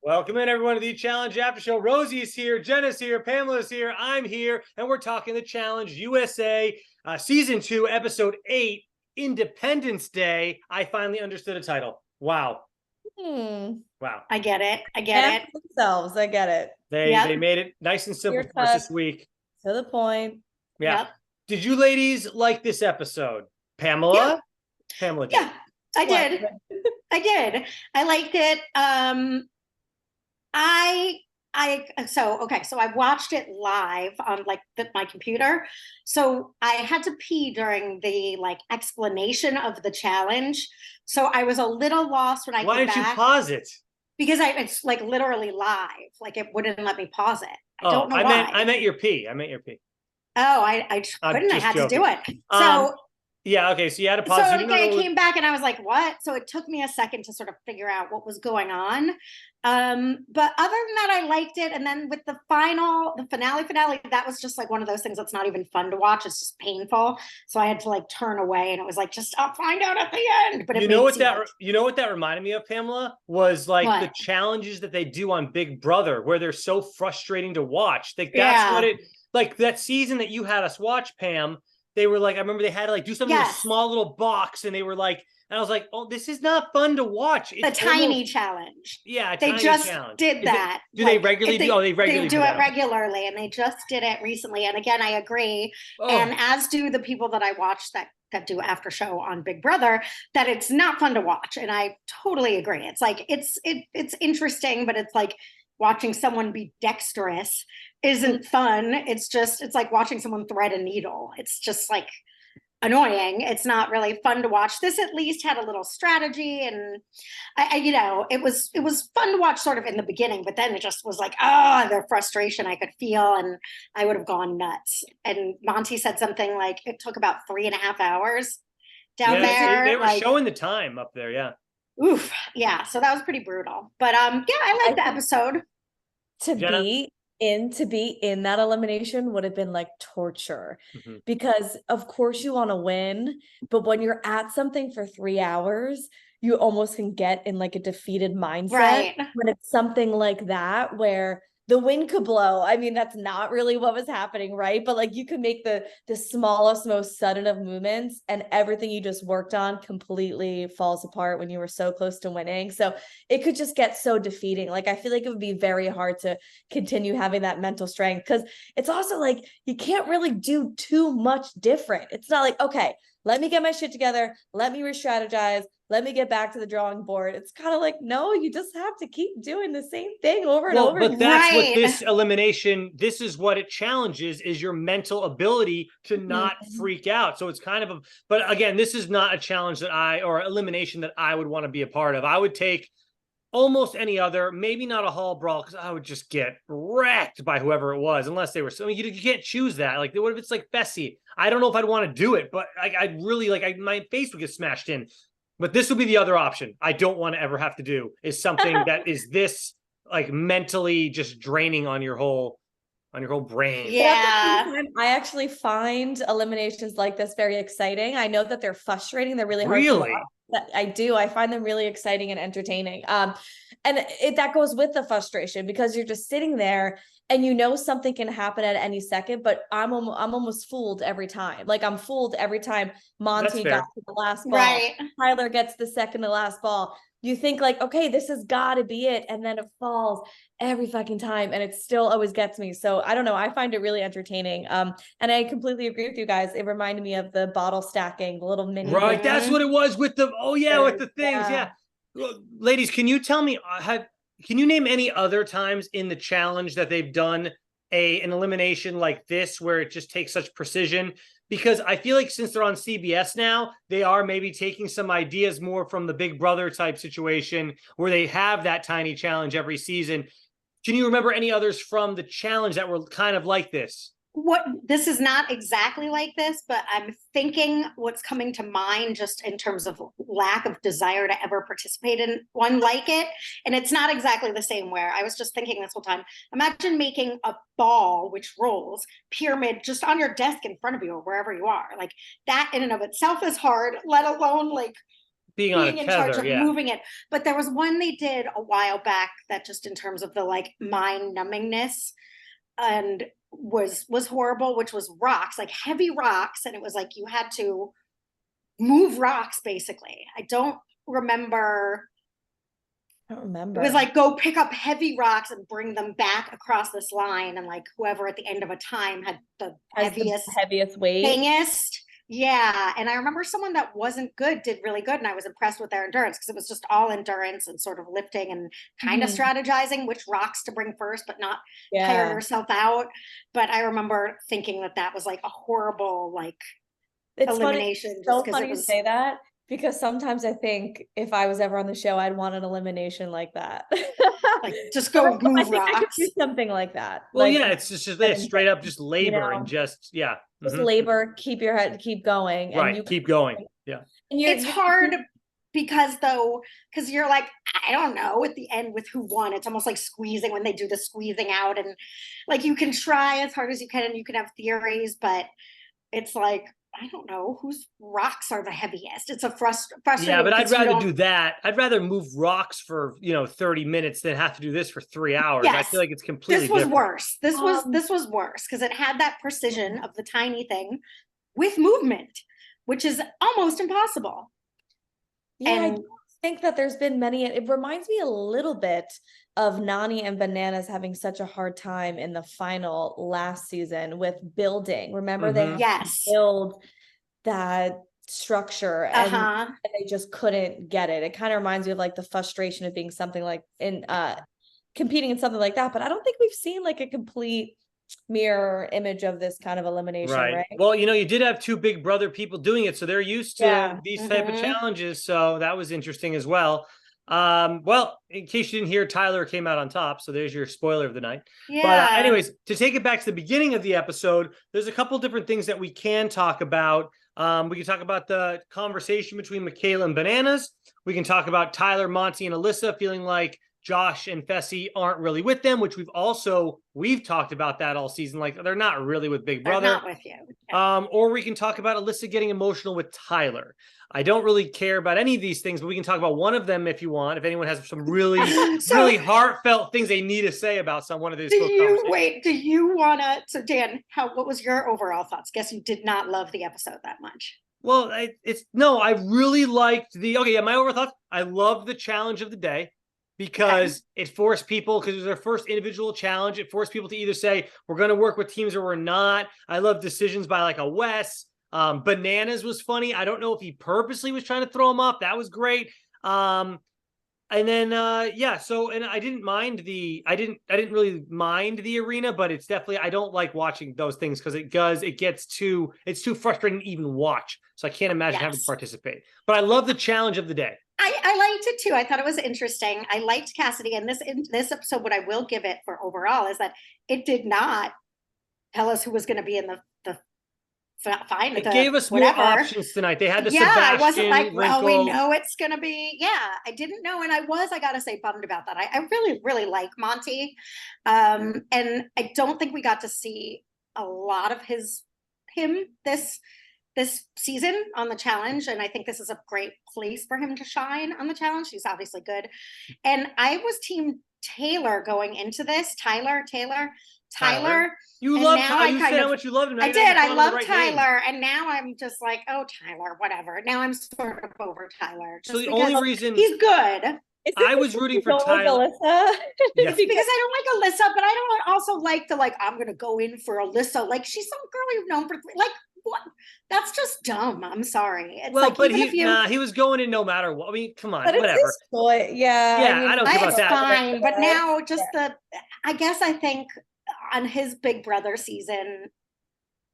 Welcome in, everyone, to the Challenge After Show. Rosie's here, Jenna's here, Pamela's here, I'm here, and we're talking the Challenge USA Season 2, Episode 8, Independence Day. I finally understood a title. Wow. Wow. I get it. I get it. Themselves. I get it. They made it nice and simple for us this week. To the point. Yeah. Yep. Did you ladies like this episode? Pamela? Yeah. Pamela did. Yeah, I did. I did. I liked it. So I watched it live on my computer. So I had to pee during the explanation of the challenge. So I was a little lost when I Why came didn't back. you pause it? Because it's literally live. It wouldn't let me pause it. I don't know why. I meant your pee. Oh, I couldn't. I had to do it. So yeah, okay. So you had to pause. So I came back and I was like, what? So it took me a second to sort of figure out what was going on. But other than that, I liked it. And then with the finale, that was just one of those things that's not even fun to watch. It's just painful. So I had to turn away, and it was just, I'll find out at the end. But you know what that reminded me of, Pamela, was the challenges that they do on Big Brother, where they're so frustrating to watch. That's what it, that season that you had us watch, Pam. They were I remember they had to do something in a small little box, and they were and I was like, oh, this is not fun to watch. It's tiny challenge. Yeah, they just did that. Do they regularly do? Oh, they regularly do it regularly, and they just did it recently. And again, I agree. Oh. And as do the people that I watch that do Aftershow on Big Brother, that it's not fun to watch. And I totally agree. It's it's interesting, but it's watching someone be dexterous isn't fun. It's like watching someone thread a needle. It's just annoying. It's not really fun to watch. This at least had a little strategy, and it was fun to watch sort of in the beginning, but then it just was the frustration I could feel, and I would have gone nuts. And Monty said something it took about 3.5 hours down there. They were showing the time up there. Yeah. Oof. Yeah. So that was pretty brutal. But I liked the episode. To be in that elimination would have been torture, because of course you want to win, but when you're at something for 3 hours, you almost can get in a defeated mindset. Right. When it's something like that where the wind could blow. I mean, that's not really what was happening, right? But you could make the smallest, most sudden of movements, and everything you just worked on completely falls apart when you were so close to winning. So it could just get so defeating. I feel it would be very hard to continue having that mental strength, because it's also you can't really do too much different. It's not okay, let me get my shit together, let me re-strategize, let me get back to the drawing board. It's kind of no, you just have to keep doing the same thing over and over. But that's what this elimination, this is what it challenges, is your mental ability to not freak out. So it's kind of but again, this is not a challenge or elimination that I would want to be a part of. I would take almost any other, maybe not a hall brawl, because I would just get wrecked by whoever it was, unless they were. So you can't choose that. What if it's Fessy? I don't know if I'd want to do it, but I'd really my face would get smashed in. But this would be the other option. I don't want to ever have to do is something that is this mentally just draining on your whole brain. Yeah. I actually find eliminations like this very exciting. I know that they're frustrating. They're really hard. Really? I do. I find them really exciting and entertaining. And that goes with the frustration, because you're just sitting there and something can happen at any second, but I'm almost fooled every time. I'm fooled every time Monty got to the last ball. Right. Tyler gets the second to last ball. You think okay, this has got to be it. And then it falls every fucking time, and it still always gets me. So I don't know. I find it really entertaining. And I completely agree with you guys. It reminded me of the bottle stacking, the little mini. Right. That's what it was with the, with the things. Yeah. Ladies, can you tell me, can you name any other times in the challenge that they've done an elimination like this, where it just takes such precision? Because I feel since they're on CBS now, they are maybe taking some ideas more from the Big Brother type situation, where they have that tiny challenge every season. Can you remember any others from the challenge that were kind of like this? This is not exactly like this, but I'm thinking what's coming to mind just in terms of lack of desire to ever participate in one like it. And it's not exactly the same, where I was just thinking this whole time, imagine making a ball which rolls pyramid just on your desk in front of you or wherever you are. That in and of itself is hard, let alone being on a in charge tether, of yeah. moving it. But there was one they did a while back that just in terms of the like mind numbingness and was horrible, which was rocks, like heavy rocks. And it was like you had to move rocks basically. I don't remember. I don't remember. It was like go pick up heavy rocks and bring them back across this line, and like whoever at the end of a time had the heaviest weight. Thingest. Yeah. And I remember someone that wasn't good did really good, and I was impressed with their endurance because it was just all endurance and sort of lifting and kind of strategizing which rocks to bring first, but not tire yourself out. But I remember thinking that was like a horrible like elimination. Funny, so funny to say that, because sometimes I think if I was ever on the show, I'd want an elimination like that. Like just go move rocks. I could do something like that. Well, like, yeah, it's just straight up just labor and just just labor, keep your head, keep going, right, and you keep going. Yeah, and it's hard because you're like, I don't know at the end with who won. It's almost like squeezing when they do the squeezing out, and like you can try as hard as you can and you can have theories, but it's like, I don't know whose rocks are the heaviest. It's a frustrating. Yeah, but I'd rather do that. I'd rather move rocks for 30 minutes than have to do this for 3 hours. Yes. I feel like it's completely different. Worse. This was worse because it had that precision of the tiny thing with movement, which is almost impossible. Yeah, and I don't think that there's been many. It reminds me a little bit of Nani and Bananas having such a hard time in the final last season with building. Remember they had to build that structure and they just couldn't get it. It kind of reminds me of like the frustration of being something like in competing in something like that. But I don't think we've seen like a complete mirror image of this kind of elimination, right? Well, you did have two Big Brother people doing it, so they're used to these type of challenges. So that was interesting as well. Well, in case you didn't hear, Tyler came out on top, so there's your spoiler of the night. Yeah. But anyways, to take it back to the beginning of the episode, there's a couple different things that we can talk about. We can talk about the conversation between Michaela and Bananas. We can talk about Tyler, Monty, and Alyssa feeling like Josh and Fessy aren't really with them, which we've talked about that all season. Like they're not really with Big Brother. They're not with you. Yeah. Or we can talk about Alyssa getting emotional with Tyler. I don't really care about any of these things, but we can talk about one of them if you want. If anyone has some really, really heartfelt things they need to say about one of these. Do you want to? So Dan, what was your overall thoughts? Guess you did not love the episode that much. Well, I really liked my overall thoughts. I loved the challenge of the day. Because it forced people, because it was their first individual challenge, it forced people to either say, we're going to work with teams or we're not. I love decisions by like a Wes. Bananas was funny. I don't know if he purposely was trying to throw him off. That was great. And then, and I didn't really mind the arena, but it's definitely, I don't like watching those things because it's too frustrating to even watch. So I can't imagine having to participate, but I love the challenge of the day. I liked it too. I thought it was interesting. I liked Cassidy, and this episode, what I will give it for overall is that it did not tell us who was going to be in the fine. It gave us more options tonight. They had the Sebastian. I wasn't like, well, Wrinkle. we know it's going to be. Yeah, I didn't know, and I got to say, bummed about that. I really, really like Monty, and I don't think we got to see a lot of him this season on the challenge, and I think this is a great place for him to shine on the challenge. He's obviously good, and I was team Taylor going into this. Tyler. You loved him. You said how much you loved him. I did. I love Tyler, and now I'm just like, oh, Tyler, whatever. Now I'm sort of over Tyler. So the only reason he's good. I was rooting for Tyler. Yes. Because I don't like Alyssa, but I don't also like I'm going to go in for Alyssa. Like she's some girl you've known for like. What? That's just dumb. I'm sorry. It's but he was going in no matter what. I mean, come on, whatever. I don't care about that. Fine, but now I think on his Big Brother season,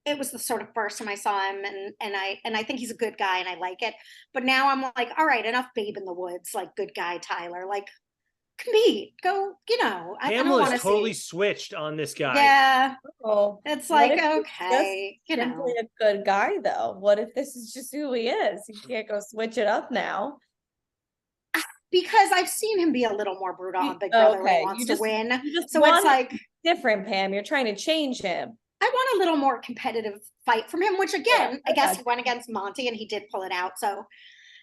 it was the sort of first time I saw him, and I think he's a good guy and I like it. But now I'm like, all right, enough Babe in the Woods, like good guy Tyler, like compete, go, Pamela's totally switched on this guy. Yeah. Oh, it's like, okay, simply a good guy though. What if this is just who he is? You can't go switch it up now. Because I've seen him be a little more brutal on Big Brother when he wants to win. So it's like different, Pam. You're trying to change him. I want a little more competitive fight from him, which again, I guess he went against Monty and he did pull it out. So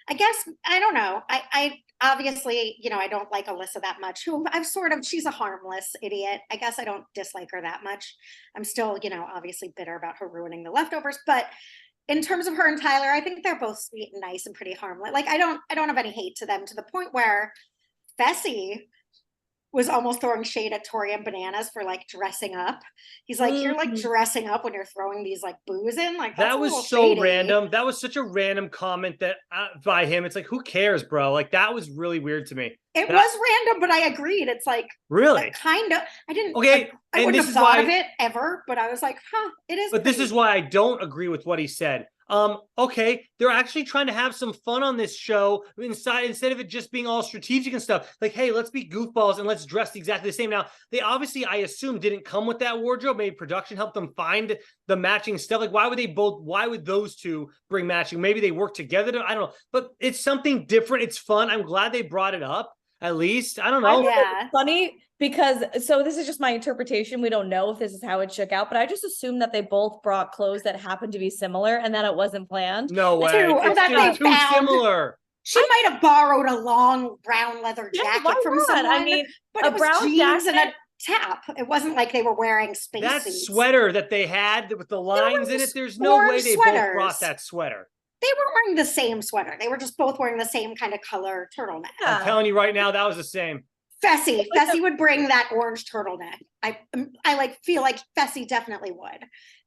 I guess, I don't know. I obviously, I don't like Alyssa that much, who she's a harmless idiot. I guess I don't dislike her that much. I'm still, obviously bitter about her ruining the leftovers, but in terms of her and Tyler, I think they're both sweet and nice and pretty harmless. Like, I don't have any hate to them, to the point where Fessy was almost throwing shade at Tori and Bananas for like dressing up. He's like, you're like dressing up when you're throwing these like booze in. Like, that was so shady. random. That was such a random comment that by him. It's like, who cares, bro? Like, that was really weird to me. It was random, but I agreed. It's like, really kind of. I didn't. Okay, I wouldn't have thought of it ever, but I was like, it is. But this is why I don't agree with what he said. Okay, they're actually trying to have some fun on this show instead of it just being all strategic and stuff. Like, hey, let's be goofballs and let's dress exactly the same. Now, they obviously, I assume, didn't come with that wardrobe. Maybe production helped them find the matching stuff. Like, why would those two bring matching? Maybe they work together. I don't know. But it's something different. It's fun. I'm glad they brought it up. At least, I don't know. It's funny because, so this is just my interpretation. We don't know if this is how it shook out, but I just assumed that they both brought clothes that happened to be similar and that it wasn't planned. No way. It's too similar. She might have borrowed a long brown leather jacket from someone. I mean, but it was brown jeans and a tap. It wasn't like they were wearing space suits. That sweater that they had with the lines in it, there's no way they both brought that sweater. They weren't wearing the same sweater. They were just both wearing the same kind of color turtleneck. I'm telling you right now, that was the same. Fessy would bring that orange turtleneck. I feel like Fessy definitely would.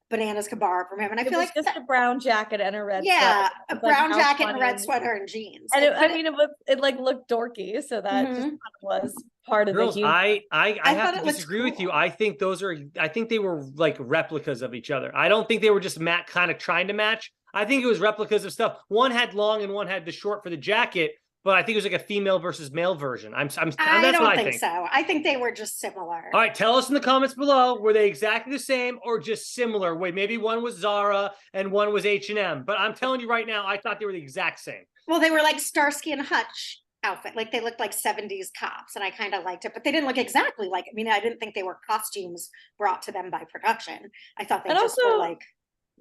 Bananas could borrow from him, and I feel like just a brown jacket and a red sweater. A brown jacket and a red sweater and jeans. And it looked dorky, so that just kind of was part of the humor. I have to disagree with you. I think they were like replicas of each other. I don't think they were just kind of trying to match. I think it was replicas of stuff. One had long and one had the short for the jacket, but I think it was like a female versus male version. That's what I don't think so. I think they were just similar. All right, tell us in the comments below, were they exactly the same or just similar? Wait, maybe one was Zara and one was H&M, but I'm telling you right now, I thought they were the exact same. Well, they were like Starsky and Hutch outfit. Like, they looked like 70s cops, and I kind of liked it, but they didn't look exactly like, I didn't think they were costumes brought to them by production. I thought they were like,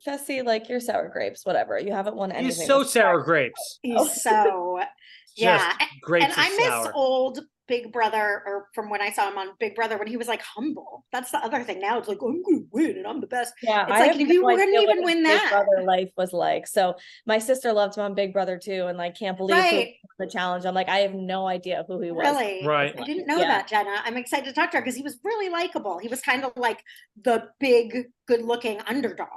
Fessy, like, you're sour grapes, whatever. You haven't won anything. He's so sour grapes. He's so, yeah. Grapes and I miss old Big Brother, or from when I saw him on Big Brother, when he was like humble. That's the other thing. Now it's like, I'm going to win and I'm the best. Yeah, it's like, you wouldn't even win that. Big Brother life was like. So my sister loved him on Big Brother too, and like can't believe the challenge. I'm like, I have no idea who he was. Really? Right. I didn't know that, Jenna. I'm excited to talk to her because he was really likable. He was kind of like the big, good-looking underdog.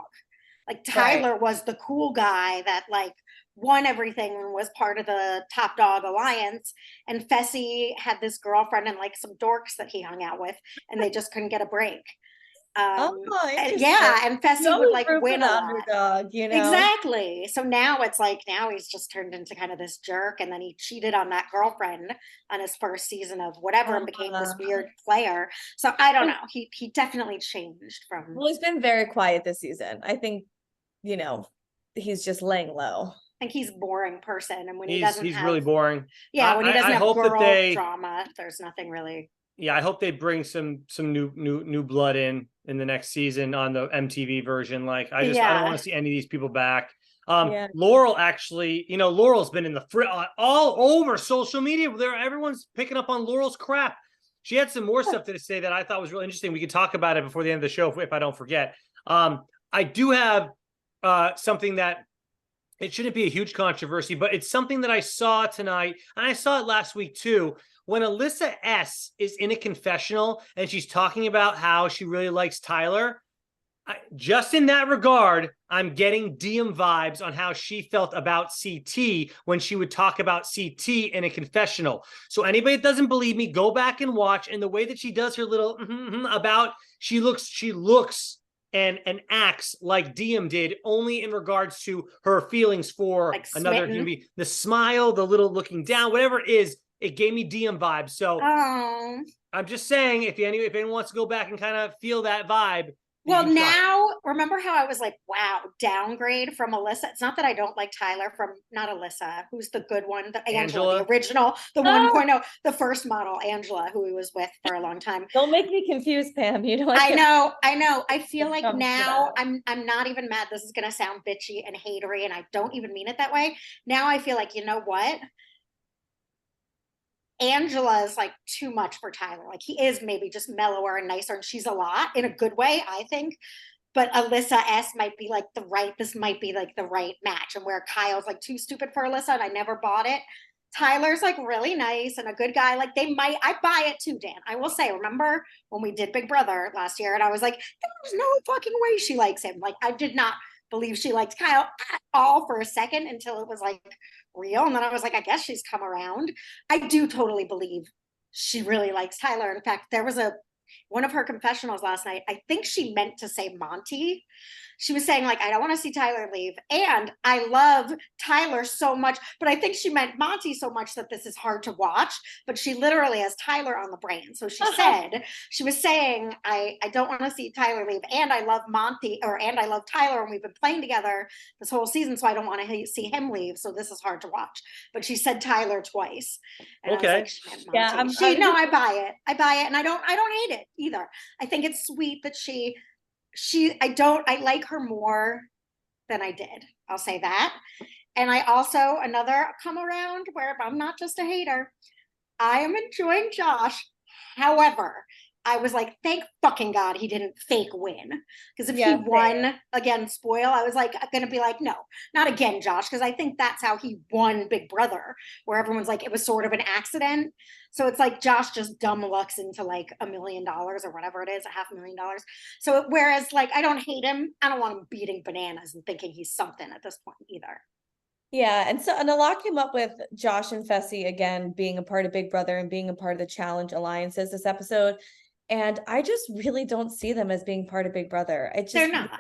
Like, Tyler was the cool guy that like won everything and was part of the Top Dog Alliance. And Fessy had this girlfriend and like some dorks that he hung out with, and they just couldn't get a break. And Fessy would like win a underdog, Exactly. So now it's like, he's just turned into kind of this jerk, and then he cheated on that girlfriend on his first season of whatever and became this weird player. So I don't know. He definitely changed from. Well, he's been very quiet this season. I think, he's just laying low. I think he's a boring person, and when he's really boring. Yeah, when he doesn't have girl drama, there's nothing really. Yeah, I hope they bring some new blood in the next season on the MTV version. Like, I don't want to see any of these people back. Laurel, actually, Laurel's been in the all over social media. Everyone's picking up on Laurel's crap. She had some more stuff to say that I thought was really interesting. We could talk about it before the end of the show if I don't forget. I do have something that it shouldn't be a huge controversy, but it's something that I saw tonight, and I saw it last week too. When Alyssa S is in a confessional and she's talking about how she really likes Tyler, just in that regard, I'm getting Diem vibes on how she felt about CT when she would talk about CT in a confessional. So anybody that doesn't believe me, go back and watch. And the way that she does her little she looks and acts like Diem did, only in regards to her feelings for like another human being. The smile, the little looking down, whatever it is, it gave me Diem vibes. So I'm just saying, if anyone wants to go back and kind of feel that vibe, Well, You try. now remember how I was like, wow, downgrade from Alyssa. It's not that I don't like Tyler from not Alyssa, who's the good one, the Angela, the original, the 1.0, the first model, Angela, who he was with for a long time. Don't make me confused, Pam. You know, I know. I feel like comes to now that. I'm not even mad. This is gonna sound bitchy and hatery, and I don't even mean it that way. Now I feel like, you know what? Angela is like too much for Tyler. Like he is maybe just mellower and nicer, and she's a lot in a good way, I think. But Alyssa S might be like this might be like the right match. And where Kyle's like too stupid for Alyssa, and I never bought it. Tyler's like really nice and a good guy. Like I buy it too, Dan. I will say, remember when we did Big Brother last year, and I was like, there's no fucking way she likes him. Like I did not believe she liked Kyle at all for a second until it was like real. And then I was like, I guess she's come around. I do totally believe she really likes Tyler. In fact, there was one of her confessionals last night. I think she meant to say Monty. She was saying like, I don't want to see Tyler leave. And I love Tyler so much, but I think she meant Monty so much that this is hard to watch, but she literally has Tyler on the brain. So she said, she was saying, I don't want to see Tyler leave. And I love Monty and I love Tyler. And we've been playing together this whole season. So I don't want to see him leave. So this is hard to watch. But she said Tyler twice. And Okay. I was like, she meant Monty. Yeah, I buy it. I buy it. And I don't hate it either. I think it's sweet that I like her more than I did. I'll say that. And I also, another come around where I'm not just a hater, I am enjoying Josh. However, I was like, thank fucking God he didn't fake win. Because if he won again, spoil, I was like, going to be like, no, not again, Josh. Because I think that's how he won Big Brother, where everyone's like, it was sort of an accident. So it's like Josh just dumb lucks into like $1 million or whatever it is, $500,000. So whereas like, I don't hate him. I don't want him beating bananas and thinking he's something at this point either. Yeah, and a lot came up with Josh and Fessy again being a part of Big Brother and being a part of the Challenge Alliances this episode. And I just really don't see them as being part of Big Brother. They're not.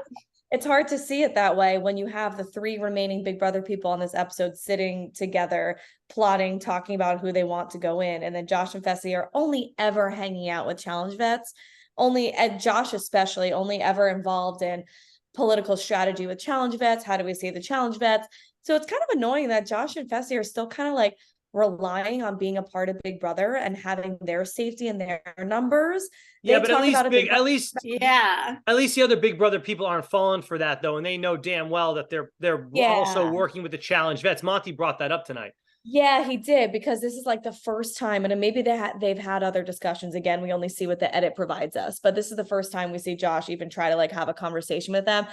It's hard to see it that way when you have the 3 remaining Big Brother people on this episode sitting together, plotting, talking about who they want to go in. And then Josh and Fessy are only ever hanging out with challenge vets, and Josh especially, only ever involved in political strategy with challenge vets. How do we see the challenge vets? So it's kind of annoying that Josh and Fessy are still kind of like relying on being a part of Big Brother and having their safety and their numbers. Yeah, but at least at least the other Big Brother people aren't falling for that though, and they know damn well that they're also working with the challenge vets. Monty brought that up tonight. Yeah, he did, because this is like the first time, and maybe they've had other discussions. Again, we only see what the edit provides us, but this is the first time we see Josh even try to like have a conversation with them.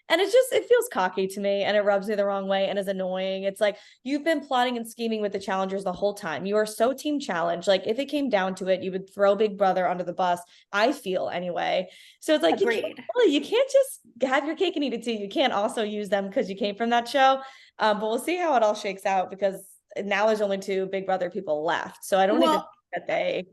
And it feels cocky to me, and it rubs me the wrong way and is annoying. It's like, you've been plotting and scheming with the challengers the whole time. You are so team challenge. Like if it came down to it, you would throw Big Brother under the bus, I feel anyway. So it's like, you can't just have your cake and eat it too. You can't also use them because you came from that show. But we'll see how it all shakes out, because now there's only 2 Big Brother people left. So I don't even think that they...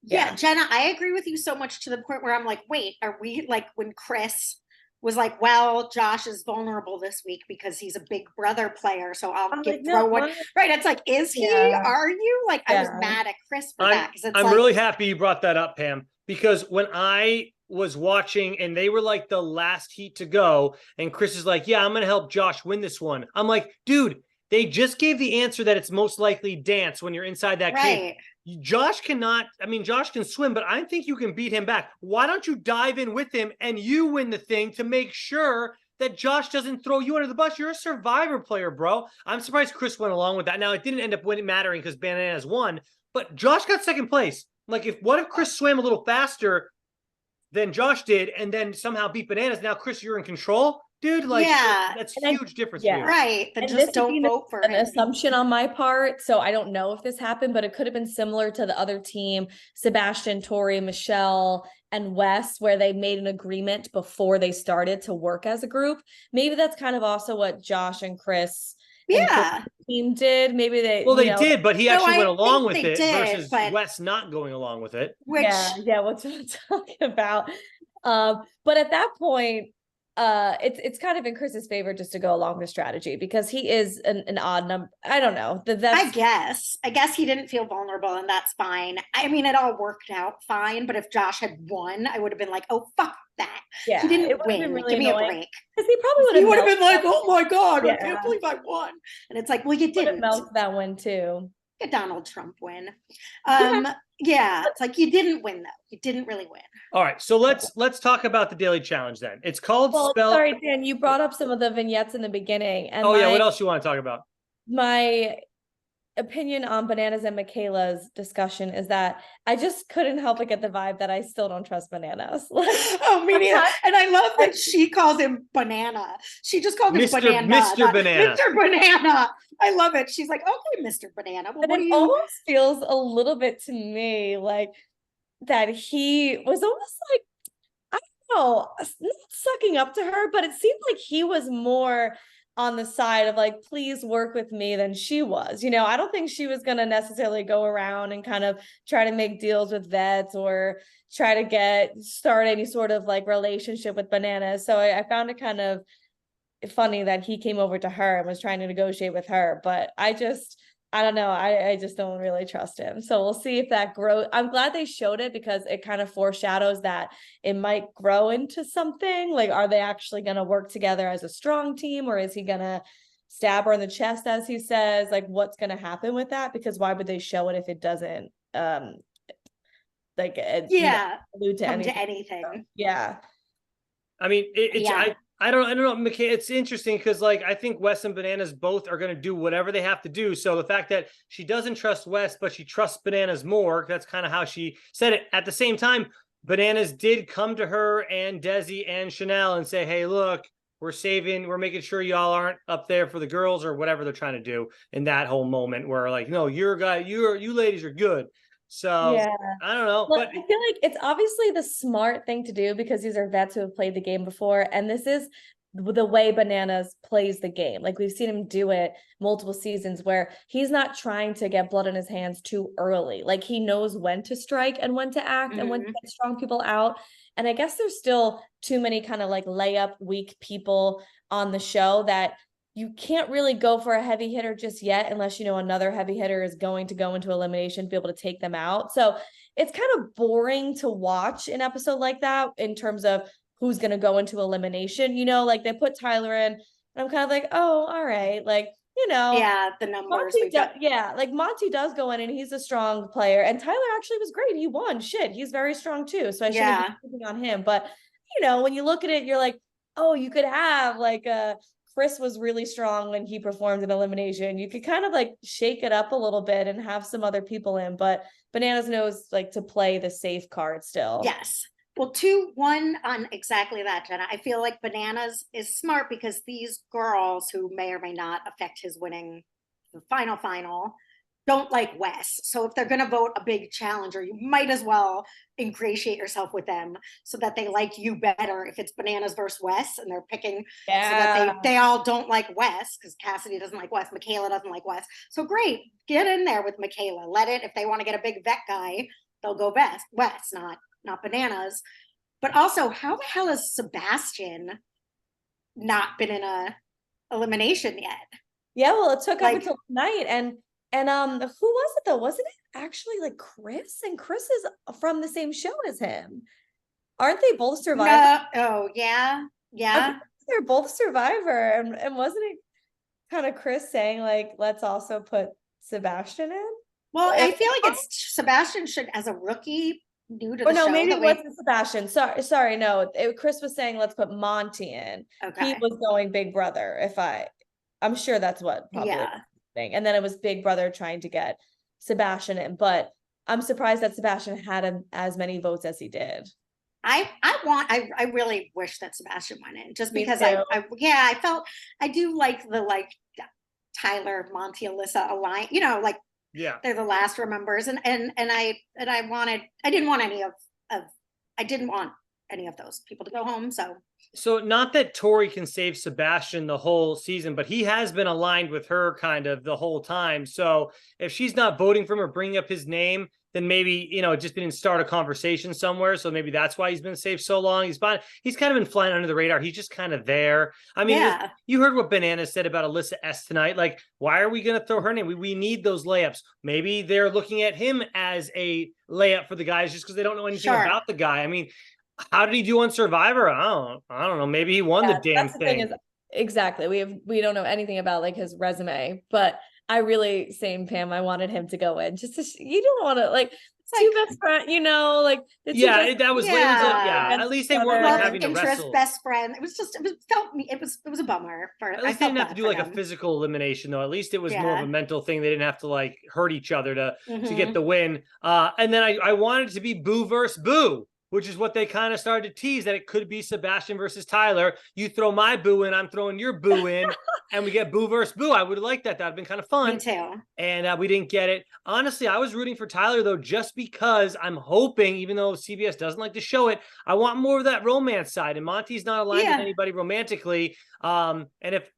Yeah, Jenna, I agree with you so much to the point where I'm like, wait, are we like when Chris was like, well, Josh is vulnerable this week because he's a Big Brother player, so I'll throw one. Right? It's like, is he? Are you? Like, I was mad at Chris for that. I'm really happy you brought that up, Pam, because when I was watching and they were like the last heat to go, and Chris is like, yeah, I'm going to help Josh win this one. I'm like, dude, they just gave the answer that it's most likely dance when you're inside that cave. Josh can swim, but I think you can beat him back. Why don't you dive in with him and you win the thing to make sure that Josh doesn't throw you under the bus? You're a Survivor player, bro. I'm surprised Chris went along with that. Now, it didn't end up mattering because Bananas won, but Josh got second place. Like, what if Chris swam a little faster than Josh did and then somehow beat Bananas? Now, Chris, you're in control. Dude, like, that's a huge difference. Right. Then just don't vote for an assumption on my part. So I don't know if this happened, but it could have been similar to the other team, Sebastian, Tori, Michelle, and Wes, where they made an agreement before they started to work as a group. Maybe that's kind of also what Josh and Chris team did. Maybe they did, but he actually went along with it versus Wes not going along with it. What's what I'm talking about. But at that point, it's kind of in Chris's favor just to go along with strategy, because he is an odd number. I don't know. I guess he didn't feel vulnerable, and that's fine. I mean, it all worked out fine, but if Josh had won, I would have been like, oh fuck, that. Yeah, He didn't it would have win. been really Give me a annoying break. because he probably would He have would have been like, milked oh my God, I Yeah. can't believe I won. And it's like, well, you would have didn't. milked that one too. A Donald Trump win. Yeah. Yeah, it's like you didn't win though. You didn't really win. All right, so let's talk about the daily challenge then. It's called Well, Spell. sorry, Dan, you brought up some of the vignettes in the beginning, and Oh yeah, what else you want to talk about? my opinion on Bananas and Michaela's discussion is that I just couldn't help but get the vibe that I still don't trust Bananas. Oh, me neither. And I love that she calls him Banana. She just called him Banana. Mr. Banana. Mr. Banana. I love it. She's like, okay, Mr. Banana. Well, But what do it you? almost feels a little bit to me like that he was almost like, I don't know, not sucking up to her, but it seemed like he was more on the side of like, please work with me than she was. I don't think she was going to necessarily go around and kind of try to make deals with vets or try to start any sort of like relationship with Bananas. So I found it kind of funny that he came over to her and was trying to negotiate with her, but I don't know. I just don't really trust him. So we'll see if that grows. I'm glad they showed it because it kind of foreshadows that it might grow into something. Like, are they actually going to work together as a strong team, or is he going to stab her in the chest, as he says? Like, what's going to happen with that? Because why would they show it if it doesn't, allude to anything? Yeah. I mean, I don't know, Michaela. It's interesting because, like, I think Wes and Bananas both are going to do whatever they have to do. So the fact that she doesn't trust Wes, but she trusts Bananas more, that's kind of how she said it. At the same time, Bananas did come to her and Desi and Chanel and say, hey, look, we're making sure y'all aren't up there for the girls or whatever they're trying to do in that whole moment where, like, no, you ladies are good. So yeah, I don't know. Well, but I feel like it's obviously the smart thing to do because these are vets who have played the game before. And this is the way Bananas plays the game. Like, we've seen him do it multiple seasons where he's not trying to get blood in his hands too early. Like, he knows when to strike and when to act and when to get strong people out. And I guess there's still too many kind of like layup weak people on the show that you can't really go for a heavy hitter just yet unless another heavy hitter is going to go into elimination to be able to take them out. So it's kind of boring to watch an episode like that in terms of who's going to go into elimination. Like, they put Tyler in and I'm kind of like, oh, all right. Like, yeah, the numbers. Like Monty does go in and he's a strong player, and Tyler actually was great. He won. He's very strong too. So I shouldn't be picking on him. But when you look at it, you're like, oh, you could have like Chris was really strong when he performed in elimination. You could kind of like shake it up a little bit and have some other people in, but Bananas knows like to play the safe card still. Yes. Well, 2-1 on exactly that, Jenna. I feel like Bananas is smart because these girls who may or may not affect his winning the final don't like Wes. So if they're going to vote a big challenger, you might as well ingratiate yourself with them so that they like you better if it's Bananas versus Wes and they're picking so that they all don't like Wes because Cassidy doesn't like Wes, Michaela doesn't like Wes. So great, get in there with Michaela. Let it, if they want to get a big vet guy, they'll go Wes, not Bananas. But also, how the hell has Sebastian not been in a elimination yet? Yeah, well, it took up until tonight, and who was it though? Wasn't it actually like Chris? And Chris is from the same show as him. Aren't they both Survivor? Oh yeah. They're both Survivor, and wasn't it kind of Chris saying like, let's also put Sebastian in? Well, I feel like it's Sebastian should, as a rookie, new to the show. Maybe it wasn't Sebastian. Sorry, no. Chris was saying let's put Monty in. Okay. He was going Big Brother. I'm sure that's what probably. Yeah. And then it was Big Brother trying to get Sebastian in, but I'm surprised that Sebastian had as many votes as he did. I really wish that Sebastian went in just because I felt I do like the Tyler, Monty, Alyssa alliance, yeah, they're the last remembers, and I didn't want any of those people to go home. So not that Tori can save Sebastian the whole season, but he has been aligned with her kind of the whole time. So if she's not voting for him or bringing up his name, then maybe, it just didn't start a conversation somewhere. So maybe that's why he's been safe so long. He's kind of been flying under the radar. He's just kind of there. I mean, you heard what Banana said about Alyssa S tonight. Like, why are we going to throw her name? We need those layups. Maybe they're looking at him as a layup for the guys just because they don't know anything about the guy. I mean, How did he do on Survivor? I don't know. Maybe he won the damn that's the thing. thing. Is exactly. We don't know anything about like his resume, but I really, same Pam, I wanted him to go in. Just to you don't want to like two best friends, like the two Yeah, best that was Yeah. At least they weren't Love like having to interest, wrestle. best friend. It was a bummer. At least they didn't have to do like a physical elimination, though. At least it was more of a mental thing. They didn't have to like hurt each other to get the win. And then I wanted it to be Boo versus Boo, which is what they kind of started to tease, that it could be Sebastian versus Tyler. You throw my boo in, I'm throwing your boo in, and we get Boo versus Boo. I would have liked that. That would have been kind of fun. Me too. And we didn't get it. Honestly, I was rooting for Tyler, though, just because I'm hoping, even though CBS doesn't like to show it, I want more of that romance side. And Monty's not aligned with anybody romantically. And if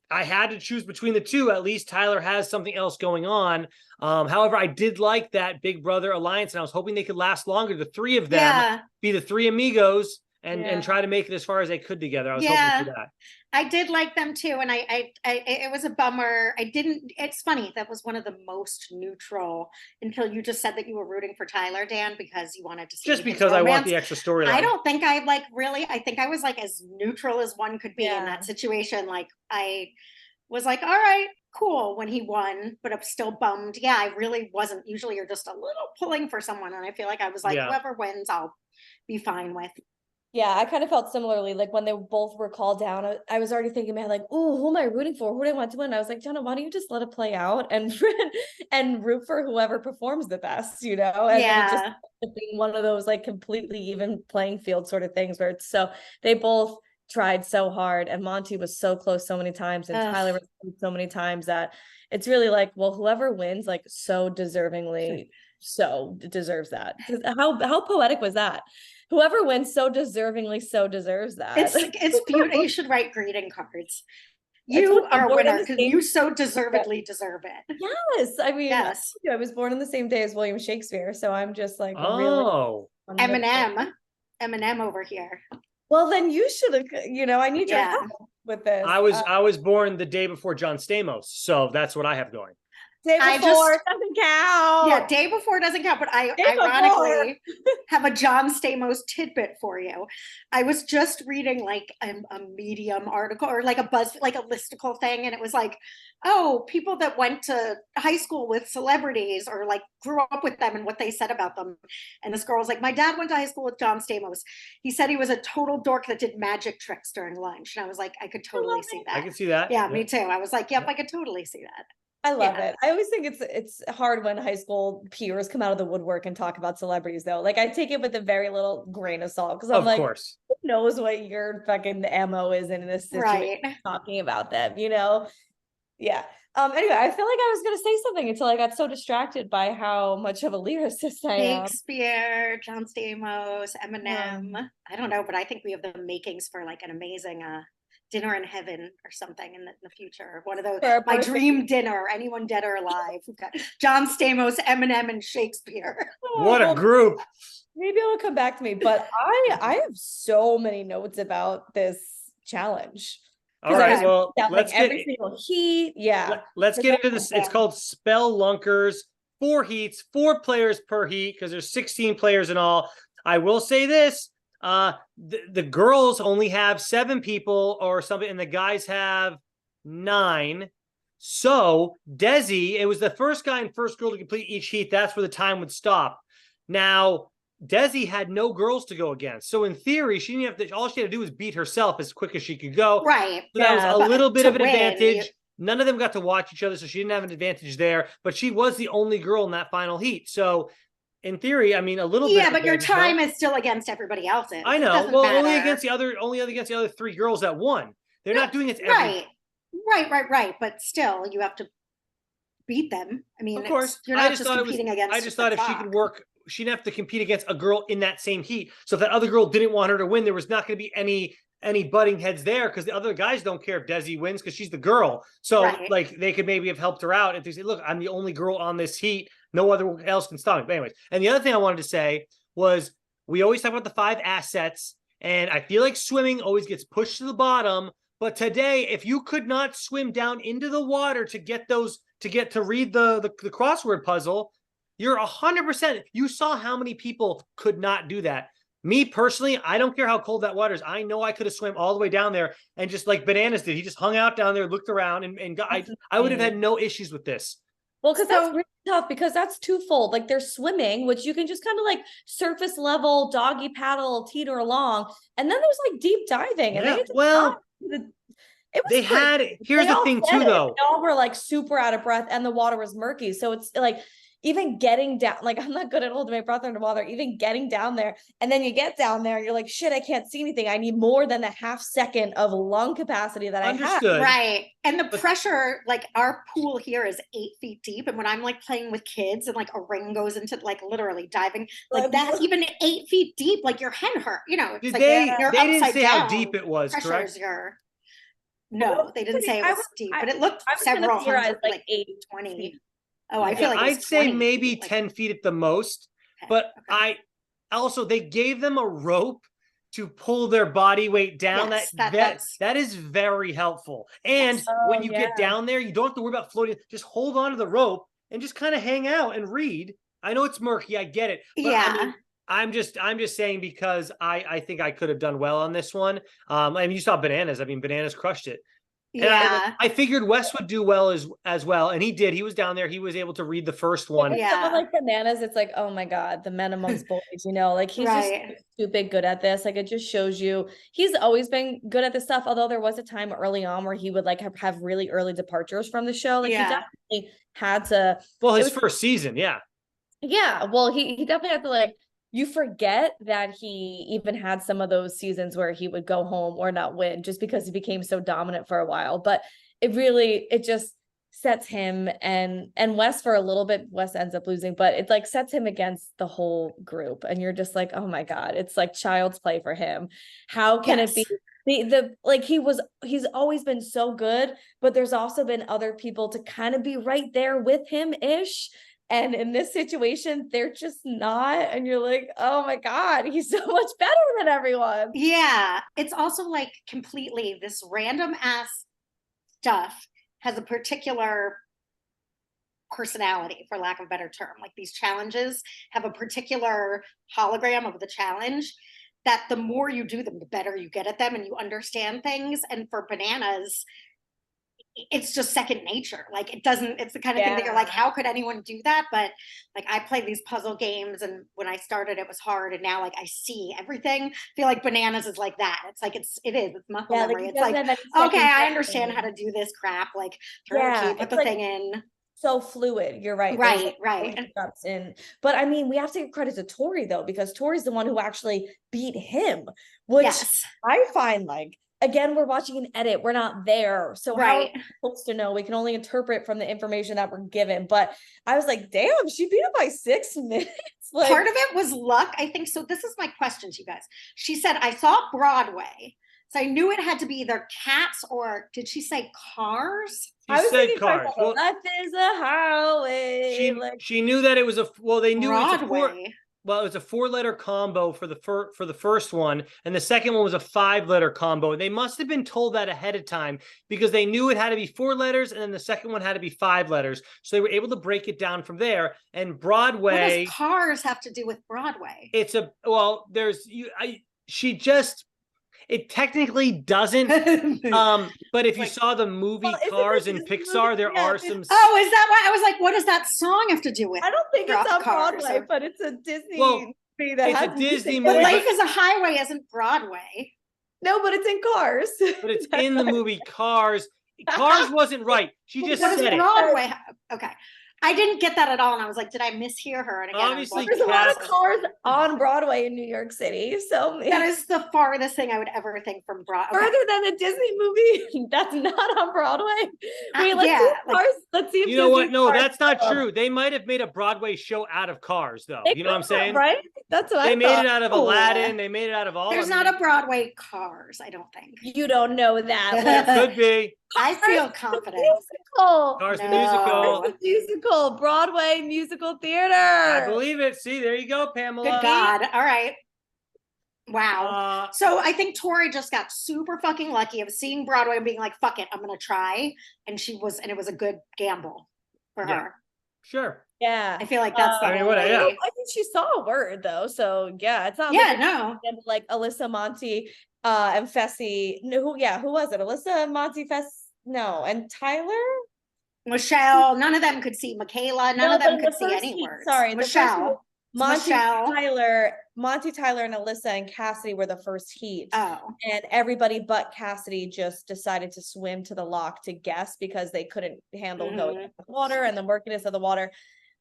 I had to choose between the two, at least Tyler has something else going on. However, I did like that Big Brother alliance, and I was hoping they could last longer. The three of them be the three amigos and try to make it as far as they could together. I was hoping for that. I did like them too, and I it was a bummer. It's funny, that was one of the most neutral until you just said that you were rooting for Tyler, Dan, because you wanted to see just because I want the extra storyline. I don't think I think I was like as neutral as one could be in that situation. Like I was like, all right, cool when he won, but I'm still bummed. Yeah, I really wasn't. Usually you're just a little pulling for someone, and I feel like I was like, whoever wins, I'll be fine with. Yeah, I kind of felt similarly. Like when they both were called down, I was already thinking, man, like, oh, who am I rooting for? Who do I want to win? I was like, Jenna, why don't you just let it play out and root for whoever performs the best, And it just being one of those like completely even playing field sort of things where they both tried so hard, and Monty was so close so many times, and Tyler was so many times that it's really like, well, whoever wins, like so deservingly, so deserves that. How poetic was that? Whoever wins so deservingly so deserves that. It's beautiful. You should write greeting cards. You are a winner because you so deservedly deserve it. Yes. I mean, I was born on the same day as William Shakespeare, so I'm just like, really Eminem over here. Well, then you should have, I need your help with this. I was born the day before John Stamos, so that's what I have going. Day before doesn't count. Yeah, day before doesn't count, but I ironically have a John Stamos tidbit for you. I was just reading like a Medium article or like a listicle thing, and it was like, oh, people that went to high school with celebrities or like grew up with them and what they said about them. And this girl was like, my dad went to high school with John Stamos. He said he was a total dork that did magic tricks during lunch. And I was like, I could totally see that. I can see that. Yeah, me too. I was like, yep, I could totally see that. I love it. I always think it's hard when high school peers come out of the woodwork and talk about celebrities, though. Like I take it with a very little grain of salt because I'm like, course. Who knows what your fucking MO is in this situation talking about them, Yeah. Anyway, I feel like I was gonna say something until I got so distracted by how much of a lyricist I am. Shakespeare, John Stamos, Eminem. I don't know, but I think we have the makings for like an amazing dinner in heaven or something in the future. One of those, my dream dinner, anyone dead or alive. We've got John Stamos, Eminem, and Shakespeare. What a group. Maybe it'll come back to me, but I have so many notes about this challenge. All right, well, let's get every single heat. Yeah. Let's get into this. It's called Spellunkers. 4 heats, 4 players per heat, because there's 16 players in all. I will say this. The girls only have 7 people or something, and the guys have 9. So Desi, it was the first guy and first girl to complete each heat. That's where the time would stop. Now Desi had no girls to go against, so in theory, she didn't have to. All she had to do was beat herself as quick as she could go. Right. So that was a little bit of an advantage. None of them got to watch each other, so she didn't have an advantage there. But she was the only girl in that final heat, so. In theory, I mean, a little bit. Yeah, but your time is still against everybody else's. I know. Well, only against the other 3 girls that won. They're not doing it. Right. But still, you have to beat them. I mean, of course, you're not just competing against. I just thought if she could work, she didn't have to compete against a girl in that same heat. So if that other girl didn't want her to win, there was not going to be any butting heads there, because the other guys don't care if Desi wins because she's the girl. So like they could maybe have helped her out if they say, look, I'm the only girl on this heat. No other else can stop me. But anyways, and the other thing I wanted to say was we always talk about the 5 assets, and I feel like swimming always gets pushed to the bottom. But today, if you could not swim down into the water to get to read the crossword puzzle, you're 100%. You saw how many people could not do that. Me personally, I don't care how cold that water is. I know I could have swam all the way down there and just like Bananas did. He just hung out down there, looked around, and got, I would have had no issues with this. Well, because that's really tough, because that's twofold. Like they're swimming, which you can just kind of like surface level, doggy paddle, teeter along. And then there's like deep diving. And It was they had, here's the thing too, though. They all were like super out of breath and the water was murky. So it's like, even getting down, like I'm not good at holding my breath underwater, even getting down there. And then you get down there and you're like, shit, I can't see anything. I need more than the half second of lung capacity that I have. Right. And the pressure, like our pool here is 8 feet deep. And when I'm like playing with kids and like a ring goes into like literally diving, like that's even 8 feet deep, like your head hurt, you know. It's like they didn't say how deep it was, correct? No, they didn't say it was deep, but it looked several hundred, like 80, 20. Oh, I feel like I'd say maybe 10 feet at the most, but I also, they gave them a rope to pull their body weight down. That is very helpful. And when you get down there, you don't have to worry about floating. Just hold on to the rope and just kind of hang out and read. I know it's murky. I get it. But I mean, I'm just saying, because I think I could have done well on this one. I mean, you saw Bananas. I mean, Bananas crushed it. And I figured Wes would do well as well, and he did. He was down there. He was able to read the first one. Someone like Bananas, it's like, oh my God, the men amongst boys, you know, like he's just stupid good at this. Like it just shows you he's always been good at this stuff. Although there was a time early on where he would like have really early departures from the show. Like he definitely had to. Well, his first season, yeah. Well, he definitely had to like. You forget that he even had some of those seasons where he would go home or not win just because he became so dominant for a while. But it just sets him and Wes for a little bit. Wes ends up losing, but it like sets him against the whole group. And you're just like, oh my God, it's like child's play for him. How can it be? Like he's always been so good, but there's also been other people to kind of be right there with him ish. And in this situation, they're just not. And you're like, oh my God, he's so much better than everyone. Yeah. It's also like completely this random ass stuff has a particular personality, for lack of a better term. Like these challenges have a particular hologram of the challenge that the more you do them, the better you get at them and you understand things. And for Bananas, it's just second nature. Like it's the kind of thing that you're like, how could anyone do that? But like I play these puzzle games, and when I started it was hard, and now like I see everything. I feel like Bananas is like that. It's like it's muscle memory. It's like, okay, I understand how to do this crap, like turkey, put the thing in. So fluid. You're right. Right. But I mean, we have to give credit to Tori though, because Tori's the one who actually beat him, which I find like, again, we're watching an edit. We're not there. So how are we supposed to know? We can only interpret from the information that we're given. But I was like, damn, she beat him by 6 minutes. Like, part of it was luck, I think. So this is my question to you guys. She said, I saw Broadway. So I knew it had to be either Cats or did she say Cars? I said Cars. Well, life is a highway. She knew that it was they knew Broadway. It was a 4-letter combo for the first one, and the second one was a 5-letter combo. They must have been told that ahead of time because they knew it had to be 4 letters, and then the second one had to be 5 letters. So they were able to break it down from there. And Broadway. What does Cars have to do with Broadway? It technically doesn't. But if you saw the movie Cars in Pixar, there are some. Oh, is that why I was like, what does that song have to do with? I don't think it's on Broadway, but it's a Disney movie. It's a Disney movie. But Life is a Highway isn't Broadway. No, but it's in Cars. But it's in the movie Cars. Cars wasn't right. She just said it. Broadway? Okay. I didn't get that at all, and I was like, did I mishear her? And again, obviously there's a lot of Cars on Broadway in New York City, so that is the farthest thing I would ever think from Broadway. Further than a Disney movie that's not on Broadway. Wait, let's see if you know what? No, that's not true. They might have made a Broadway show out of Cars, though. You know what I'm saying? Right? That's what they made it out of Aladdin. They made it out of all. There's not a Broadway Cars, I don't think. You don't know that. Could be. I feel confident. Cars the musical, Broadway musical theater. I believe it. See, there you go, Pamela. Good God. All right. Wow. So I think Tori just got super fucking lucky of seeing Broadway and being like, fuck it, I'm going to try. And it was a good gamble for her. Sure. Yeah. I feel like that's the I mean, only. yeah. I think she saw a word though. So yeah, it's not Yeah, no. like Alyssa, Monty, and Fessy. No, who was it? Alyssa, Monty, no, and Tyler? Michelle, none of them could see. Michaela, none of them could see any words. Sorry, Michelle. Michelle. Monty, Tyler, and Alyssa and Cassidy were the first heat. Oh. And everybody but Cassidy just decided to swim to the lock to guess because they couldn't handle going in the water and the murkiness of the water.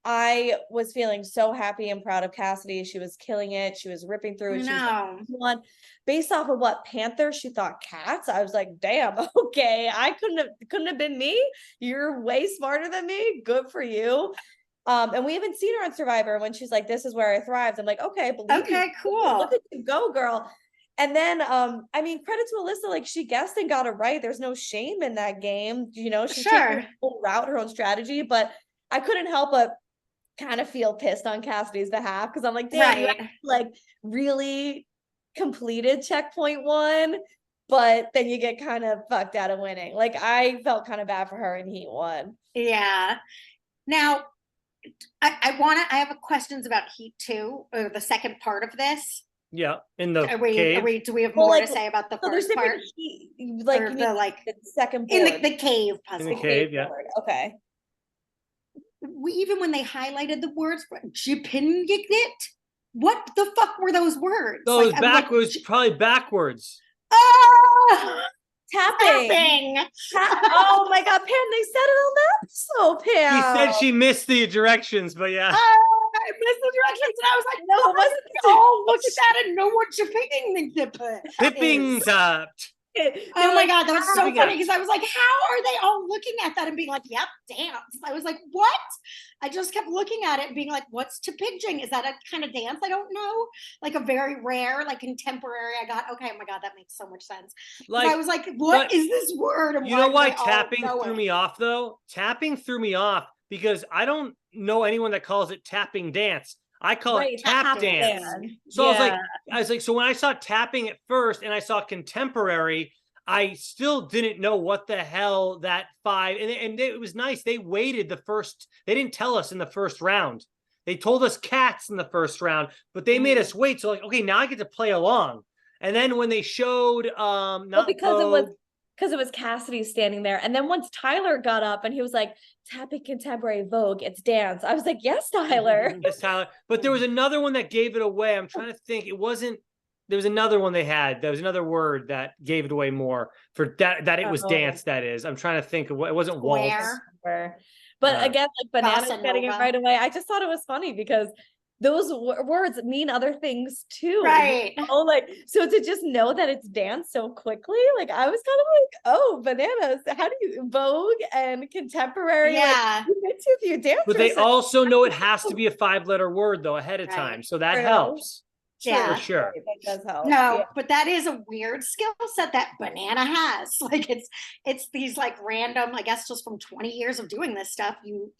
I was feeling so happy and proud of Cassidy. She was killing it. She was ripping through it. She was like, based off of what Panther she thought cats. I was like, damn, okay. I couldn't have been me. You're way smarter than me. Good for you. And we haven't seen her on Survivor when she's like, this is where I thrived. I'm like, okay, cool. Look at you go, girl. And then I mean, credit to Alyssa, like she guessed and got it right. There's no shame in that game. You know, she's taking her own route, her own strategy, but I couldn't help but kind of feel pissed on Cassidy's behalf because I'm like, damn, you actually, like really completed checkpoint 1, but then you get kind of fucked out of winning. Like I felt kind of bad for her in heat 1. Yeah. Now I have questions about heat 2 or the second part of this. Yeah, in the cave. Do we have more to say about the first part? Like the second board. In the cave puzzle. In the cave, yeah. Okay. Even when they highlighted the words, Jipingit, what the fuck were those words? Those backwards, probably backwards. Oh, tapping. Oh my god, Pam, they said it on the episode, Pam. She said she missed the directions, but yeah. I missed the directions, and I was like, no, it wasn't. Oh, look at that, and know what Jiping Pipping tapped. Oh my god, that was so funny because I was like, how are they all looking at that and being like, yep, dance? I was like, what? I just kept looking at it and being like, what's tapijing? Is that a kind of dance? I don't know. Like a very rare, like contemporary. I got, okay, oh my god, that makes so much sense. Like, I was like, what is this word? And you know why tapping threw me off though? Tapping threw me off because I don't know anyone that calls it tapping dance. I call it tap dance. So I was like, so when I saw tapping at first and I saw contemporary, I still didn't know what the hell that 5, and it was nice. They waited they didn't tell us in the first round. They told us cats in the first round, but they made us wait. So like, okay, now I get to play along. And then when they showed, because it was Cassidy standing there. And then once Tyler got up and he was like, tapping contemporary Vogue, it's dance. I was like, yes, Tyler. Yes, Tyler. But there was another one that gave it away. I'm trying to think. There was another one they had. There was another word that gave it away more for that it was dance, that is. I'm trying to think of what it wasn't waltz. But again, like Banana's getting it right away. I just thought it was funny because those words mean other things too, right? Oh, like, so to just know that it's dance so quickly, like I was kind of like, oh, Bananas, how do you Vogue and contemporary? Yeah, like, a few dancers. But they also know it has to be a 5-letter word though ahead of time, so that helps. Yeah, for sure. That does help. No, but that is a weird skill set that Banana has. Like it's these like random, I guess, just from 20 years of doing this stuff, you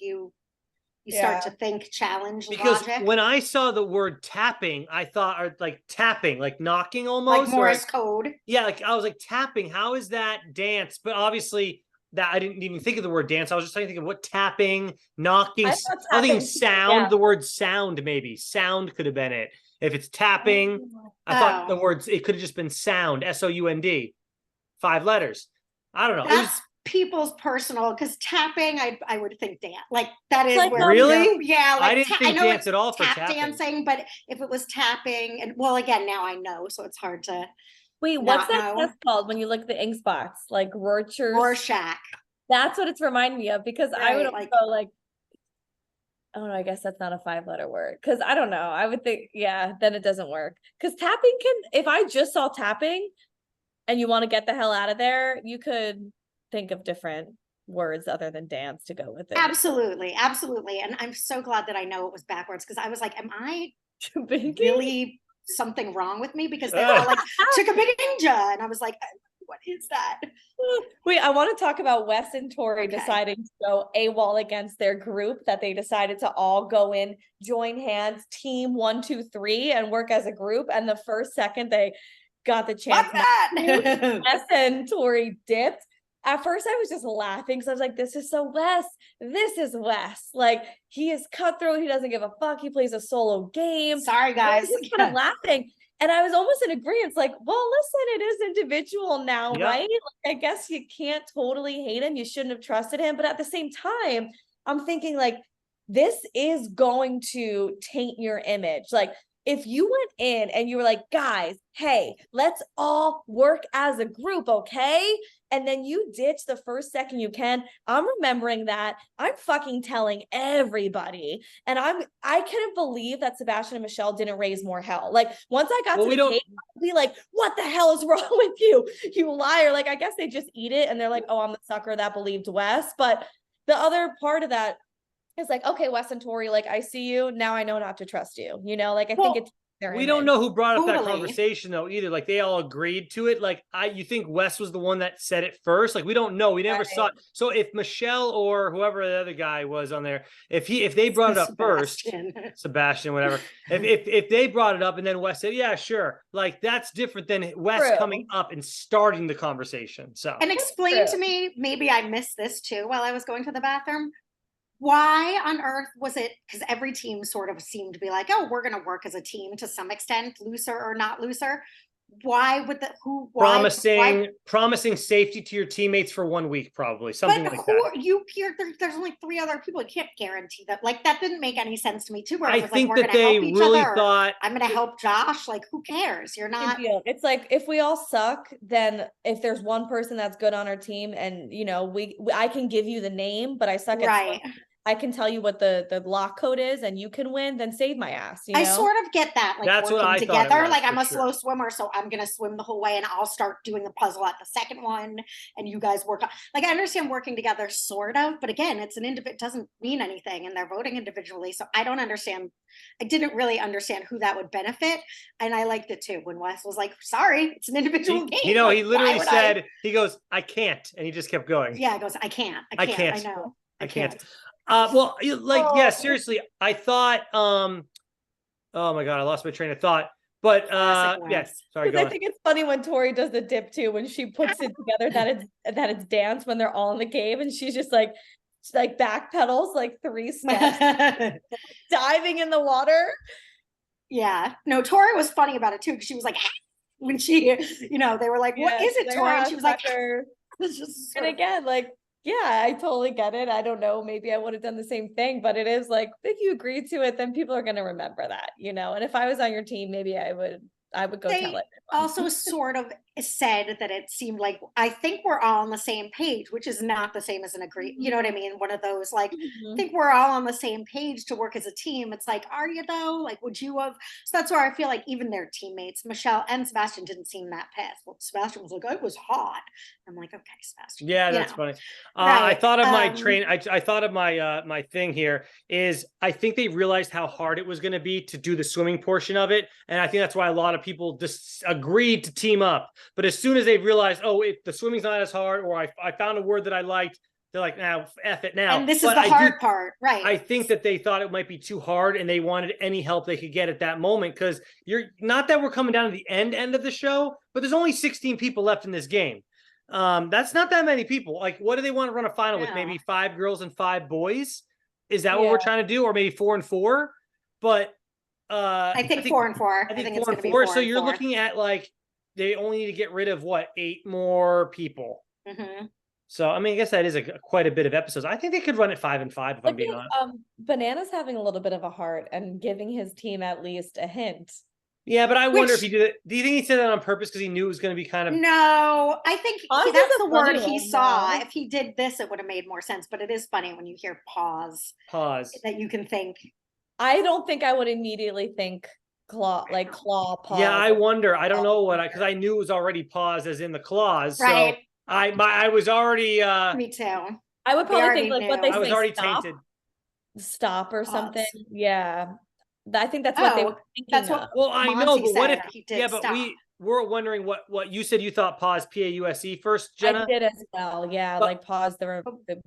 start to think, challenge because logic. When I saw the word tapping, I thought, or like tapping, like knocking almost. Like Morse code. Yeah, like I was like, tapping, how is that dance? But obviously that I didn't even think of the word dance. I was just trying to think of what tapping, knocking. I was thinking sound, the word sound, maybe. Sound could have been it. If it's tapping, I thought the words, it could have just been sound, SOUND, 5 letters. I don't know. That's people's personal, because tapping, I would think dance. Like that is like, where really? Yeah, like I didn't think dance at all for tap dancing, but if it was tapping, and well, again, now I know, so it's hard to. Wait, what's that test called when you look at the ink spots? Like Rorschach. That's what it's reminding me of, because I would also like. Oh no, I guess that's not a 5-letter word. Because I don't know. I would think, then it doesn't work. Because tapping if I just saw tapping and you want to get the hell out of there, you could think of different words other than dance to go with it. Absolutely. And I'm so glad that I know it was backwards, because I was like, am I really something wrong with me? Because they were like, took a big ninja. And I was like, what is that? Wait, I want to talk about Wes and Tori deciding to go AWOL against their group, that they decided to all go in, join hands, team 1, 2, 3, and work as a group. And the first second they got the chance, Wes and Tori dipped. at first I was just laughing. So I was like, this is so Wes. This is Wes. Like, he is cutthroat. He doesn't give a fuck. He plays a solo game. Sorry, guys. I was just kind of laughing. And I was almost in agreement. Like, well, listen, it is individual now, right? Like, I guess you can't totally hate him. You shouldn't have trusted him. But at the same time, I'm thinking like, this is going to taint your image. Like, if you went in and you were like, guys, hey, let's all work as a group, okay? And then you ditch the first second you can. I'm remembering that. I'm fucking telling everybody. And I couldn't believe that Sebastian and Michelle didn't raise more hell. Like, once I got to the cake, I'd be like, what the hell is wrong with you? You liar. Like, I guess they just eat it and they're like, oh, I'm the sucker that believed Wes. But the other part of that, it's like, okay, Wes and Tori, like, I see you. Now I know not to trust you. You know, like, I think it's their we image. don't know who brought up that conversation though either. Like, they all agreed to it. Like, you think Wes was the one that said it first? Like, we don't know. We never saw it. So if Michelle or whoever the other guy was on there, if they brought it up first, Sebastian, whatever, if they brought it up and then Wes said, yeah, sure. Like, that's different than Wes coming up and starting the conversation. So, and explain to me, maybe I missed this too while I was going to the bathroom. Why on earth was it? Because every team sort of seemed to be like, oh, we're going to work as a team to some extent, looser or not looser. Why would promising safety to your teammates for 1 week, probably something like that. There's only 3 other people. You can't guarantee that. Like, that didn't make any sense to me too. Where I think that they really thought, I'm going to help Josh. Like, who cares? You're not. It's like, if we all suck, then if there's one person that's good on our team, and you know, I can give you the name, but I suck at I can tell you what the lock code is and you can win, then save my ass. You know? I sort of get that. Like, that's working what I together. Was, like, I'm a slow swimmer, so I'm going to swim the whole way and I'll start doing the puzzle at the second one and you guys work on. Like, I understand working together sort of, but again, it's an individual, it doesn't mean anything and they're voting individually. So I don't understand. I didn't really understand who that would benefit. And I liked it too when Wes was like, sorry, it's an individual game. You know, like, he literally said, he goes, I can't. And he just kept going. Yeah, he goes, I can't. I know. I can't. Well, yeah, seriously, I thought, oh my God, I lost my train of thought. But yes, sorry. I think it's funny when Tori does the dip too, when she puts it together that it's dance when they're all in the cave, and she's just like back pedals like 3 steps, diving in the water. Yeah, no, Tori was funny about it too, because she was like, when she, you know, they were like, what is it, Tori? And she was like, it's just. And again, like, yeah, I totally get it. I don't know. Maybe I would have done the same thing, but it is like, if you agree to it, then people are going to remember that, you know? And if I was on your team, maybe I would go tell it. Also sort of said that it seemed like, I think we're all on the same page, which is not the same as an agree. You know what I mean? One of those, like, I think we're all on the same page to work as a team. It's like, are you though? Like, would you have? So that's where I feel like even their teammates, Michelle and Sebastian, didn't seem that pissed. Well, Sebastian was like, I was hot. I'm like, okay, Sebastian. Yeah, that's funny. Right. I thought of my train. I thought of my my thing here is, I think they realized how hard it was going to be to do the swimming portion of it. And I think that's why a lot of people just agreed to team up. But as soon as they realized, oh, if the swimming's not as hard, or I found a word that I liked, they're like, nah, F it now. And this is the hard part, right? I think that they thought it might be too hard and they wanted any help they could get at that moment, because you're not that we're coming down to the end of the show, but there's only 16 people left in this game. That's not that many people. Like, what do they want to run a final with? Maybe 5 girls and 5 boys? Is that what we're trying to do? Or maybe 4 and 4? But I think 4 and 4. I think it's 4 and 4. So you're looking at, like, they only need to get rid of 8 more people. So I mean, I guess that is quite a bit of episodes. I think they could run it 5 and 5 if I'm being honest. Banana's having a little bit of a heart and giving his team at least a hint. Yeah, but I wonder if he did it. Do you think he said that on purpose because he knew it was going to be kind of? No, I think that's the word he saw. If he did this, it would have made more sense. But it is funny when you hear pause that you can think. I don't think I would immediately think claw pause. Yeah, I wonder. I don't know because I knew it was already pause as in the claws. Right. So I was already. Me too. I would probably think like what they say. I was already stop, tainted. Stop or something. Yeah, I think that's what they were thinking. That's what. Well, I know, but what if? Yeah, but we're wondering what you said. You thought pause PAUSE first, Jenna. I did as well. Yeah, like pause the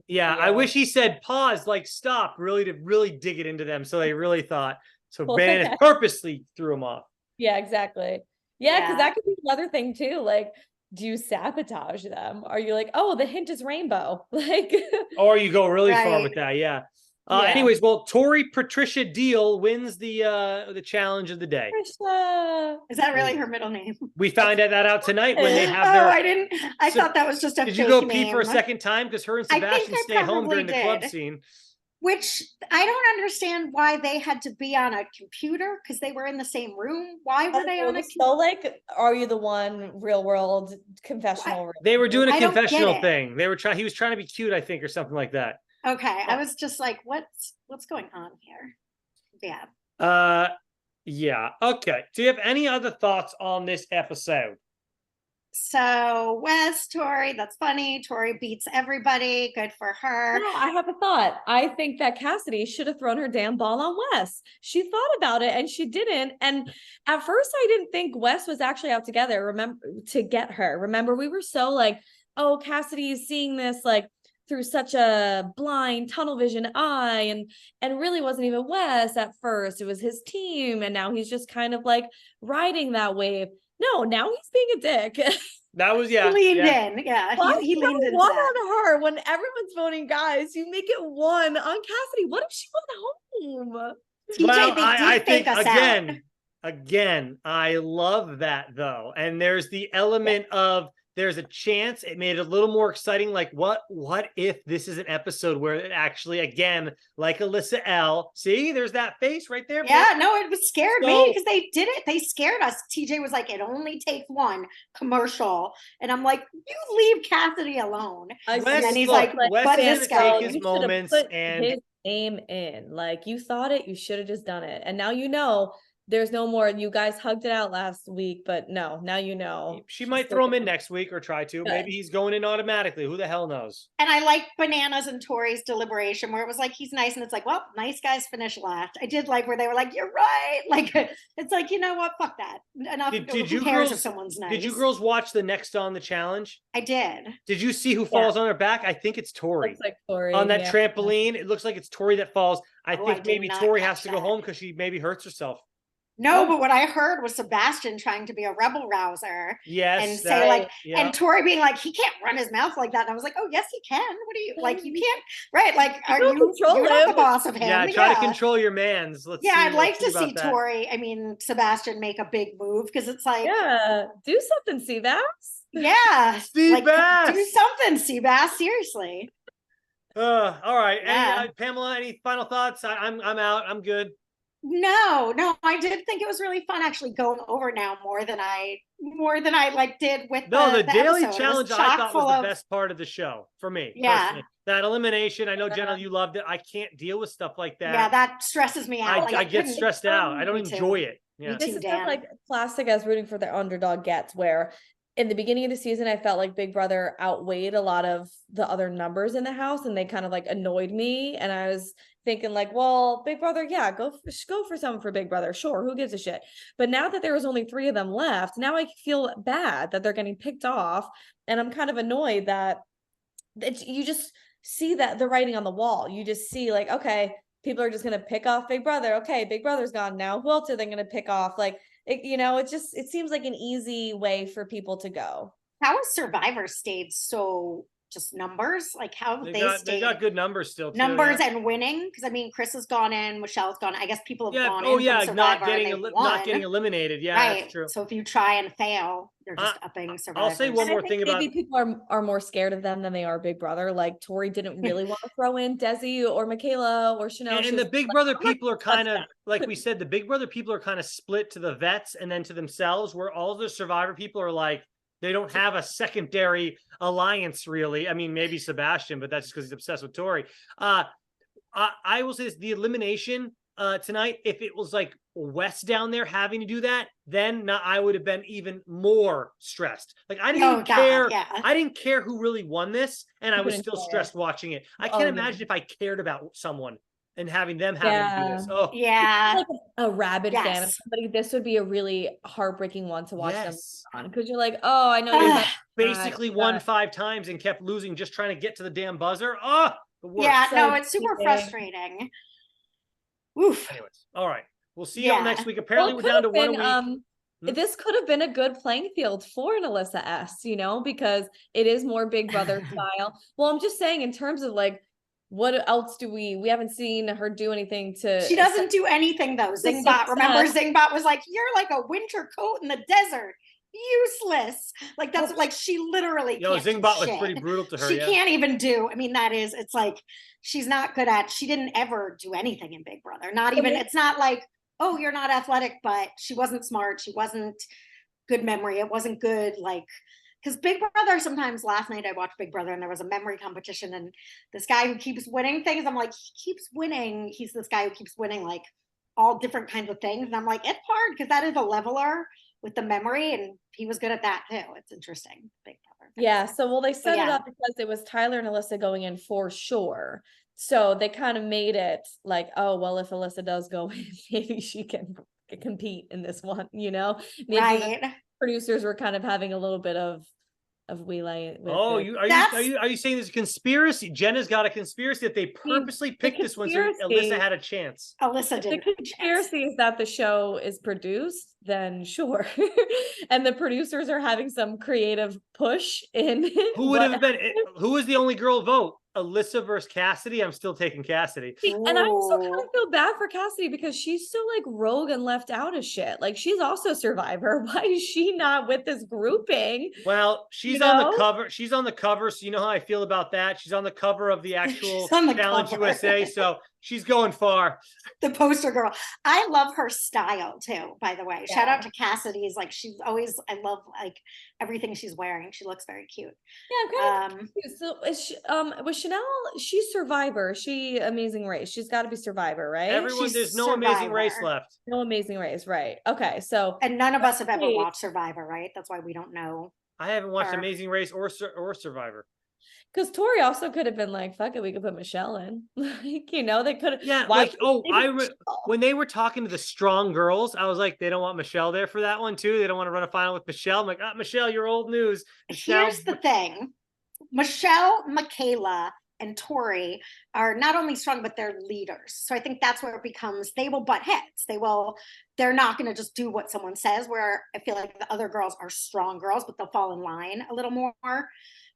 yeah, I wish he said pause, like stop, to really dig it into them. So they really thought. So Bannon purposely threw him off. Yeah, exactly. Yeah, because that could be another thing too. Like, do you sabotage them? Are you like, oh, the hint is rainbow? Like, or you go really far Right. with that. Yeah. Yeah. Anyways, well, Tori Patricia Deal wins the challenge of the day. Trisha. Is that really her middle name? We found that out tonight when they have Oh, their. I didn't. I So- thought that was just a Did fake you go name. pee for a second time? Because her and I think Sebastian I stay home probably during the club did. scene. Which I don't understand why they had to be on a computer because they were in the same room. Why were they on a computer? So like, are you the one real world confessional room? They were doing a I don't get confessional it. thing. They were trying. He was trying to be cute, I think, or something like that. Okay, I was just like, what's going on here? Yeah. Yeah. Okay. Do you have any other thoughts on this episode? So Wes, Tori, that's funny. Tori beats everybody. Good for her. No, I have a thought. I think that Cassidy should have thrown her damn ball on Wes. She thought about it and she didn't. And at first I didn't think Wes was actually out together. Remember, to get her. Remember, we were so like, oh, Cassidy is seeing this like through such a blind tunnel vision eye, and really wasn't even Wes at first. It was his team, and now he's just kind of like riding that wave. No, now he's being a dick. That was He leaned in. Yeah, he leaned into one that. on her when everyone's voting guys. You make it one on Cassidy. What if she went home? TJ, Well, they I did think fake us out. again, I love that though. And there's the element of there's a chance it made it a little more exciting. Like, what if this is an episode where it actually, again, like Alyssa L. See, there's that face right there. Yeah, no, it was scared me So- because they did it. They scared us. TJ was like, it only takes one commercial. And I'm like, you leave Cassidy alone. And then he's look, like, Wes but is this gonna guy, take his you should have moments put and his name in. Like, you thought it, you should have just done it. And now you know there's no more. You guys hugged it out last week, but no, now you know. she might throw him in next week or try to. Maybe he's going in automatically. Who the hell knows? And I like Bananas and Tori's deliberation where it was like, he's nice. And it's like, well, nice guys finish last. I did like where they were like, you're right. Like, it's like, you know what? Fuck that. Enough. Did Who you cares girls, if someone's nice? Did you girls watch the next on the challenge? I did. Did you see who falls on her back? I think it's Tori. Looks like Tori On that trampoline. It looks like it's Tori that falls. I Oh, I think did maybe not Tori catch has to go that. home because she maybe hurts herself. No, but what I heard was Sebastian trying to be a rebel rouser Yes. and say like, yeah. and Tori being like, he can't run his mouth like that. And I was like, oh yes, he can. What do you like? You can't, right? Like, are don't you? control You're not the him. boss of him. Yeah, try to control your mans. Let's Yeah, see, I'd like to let's see about that. Tori. I mean, Sebastian make a big move because it's like, Yeah, do something, Seabass. yeah, like, Seabass! do something, Seabass. Seriously. All right. Yeah. Pamela, any final thoughts? I'm out. I'm good. No, I did think it was really fun actually going over now more than I like did with No, the daily episode. It was challenge I chock thought full was the of- best part of the show for me. Yeah. Personally. That elimination. I know, Jenna, you loved it. I can't deal with stuff like that. Yeah, that stresses me out. Like, I get couldn't- stressed out. I don't Me too. enjoy it. Yeah. Me This too, is Dan. just like classic as rooting for the underdog gets, where in the beginning of the season, I felt like Big Brother outweighed a lot of the other numbers in the house, and they kind of like annoyed me. And I was thinking like, well, Big Brother, yeah, go for someone for Big Brother. Sure. Who gives a shit? But now that there was only 3 of them left, now I feel bad that they're getting picked off. And I'm kind of annoyed that you just see that the writing on the wall. You just see like, okay, people are just going to pick off Big Brother. Okay, Big Brother's gone now. Who else are they going to pick off? Like, it seems like an easy way for people to go. How has Survivor stayed so just numbers? Like how have they They stayed got good numbers still. Too, numbers yeah. and winning? Because I mean, Chris has gone in, Michelle's gone. I guess people have Yeah. gone Oh in yeah. from Survivor Not getting and they've not getting won. eliminated. Yeah, Right. that's true. So if you try and fail, you're just upping Survivor. I'll say one And I more think thing about maybe people are more scared of them than they are Big Brother. Like Tori didn't really want to throw in Desi or Michaela or Chanel. She and the was Big like, Brother "I'm not people are gonna touch kind of them." like we said, the Big Brother people are kind of split to the vets and then to themselves, where all the Survivor people are like, they don't have a secondary alliance, really. I mean, maybe Sebastian, but that's just because he's obsessed with Tori. I will say this, the elimination tonight, if it was like Wes down there having to do that, then I would have been even more stressed. Like I didn't even care. Yeah. I didn't care who really won this, and I was Couldn't still care. stressed watching it. I Oh, can't yeah. imagine if I cared about someone and having them having to do this. Oh, Yeah. Like a rabid fan of Yes. somebody, this would be a really heartbreaking one to watch yes. them on, because you're like, oh, I know you're Basically won 5 times and kept losing, just trying to get to the damn buzzer. Oh, the worst. Yeah, So no, it's super cheating. frustrating. Oof. Anyways, all right. We'll see y'all Yeah. next week. Apparently, Well, we're down to could've 1 been, week. this could have been a good playing field for an Alyssa S, you know, because it is more Big Brother style. Well, I'm just saying in terms of like, what else do we haven't seen her do anything to. She doesn't do anything though. Zingbot, remember Zingbot was like, you're like a winter coat in the desert. Useless. Like that's like she literally can't Zingbot do was pretty brutal to her. She can't even do. I mean, it's like she's not good at. She didn't ever do anything in Big Brother. Not even. It's not like, oh, you're not athletic, but she wasn't smart. She wasn't good memory. It wasn't good like. Because Big Brother, sometimes last night I watched Big Brother and there was a memory competition and this guy who keeps winning things, I'm like, he keeps winning. He's this guy who keeps winning like all different kinds of things. And I'm like, it's hard because that is a leveler with the memory. And he was good at that too. It's interesting. Big Brother. Yeah. So, well, they set it up because it was Tyler and Alyssa going in for sure. So they kind of made it like, oh, well, if Alyssa does go in, maybe she can compete in this one, you know? Maybe right. Producers were kind of having a little bit of wheelie. Are you saying there's a conspiracy? Jenna's got a conspiracy that they purposely picked this one so Alyssa had a chance. Alyssa did. The conspiracy is that the show is produced, then sure. And the producers are having some creative push in. Who would have been? Who was the only girl vote? Alyssa versus Cassidy. I'm still taking Cassidy. And I also kind of feel bad for Cassidy because she's so like rogue and left out of shit. Like she's also Survivor. Why is she not with this grouping? Well, she's on the cover. She's on the cover. So you know how I feel about that. She's on the cover of the actual Challenge USA. So she's going far. The poster girl. I love her style too, by the way. Shout out to Cassidy's. Like I love like everything she's wearing. She looks very cute. Yeah, I'm kind of confused. So is she, was Chanel, she's Survivor. She Amazing Race. She's got to be Survivor, right? There's no Amazing Race left. No Amazing Race, right. Okay, so. And none of us have ever watched Survivor, right? That's why we don't know. I haven't watched Amazing Race or Survivor. Because Tori also could have been like, fuck it, we could put Michelle in. Like, you know, they could have. Yeah, when they were talking to the strong girls, I was like, they don't want Michelle there for that one too. They don't want to run a final with Michelle. I'm like, Michelle, you're old news. Here's the thing. Michelle, Michaela, and Tori are not only strong, but they're leaders. So I think that's where it becomes, they will butt heads. They're not going to just do what someone says, where I feel like the other girls are strong girls, but they'll fall in line a little more.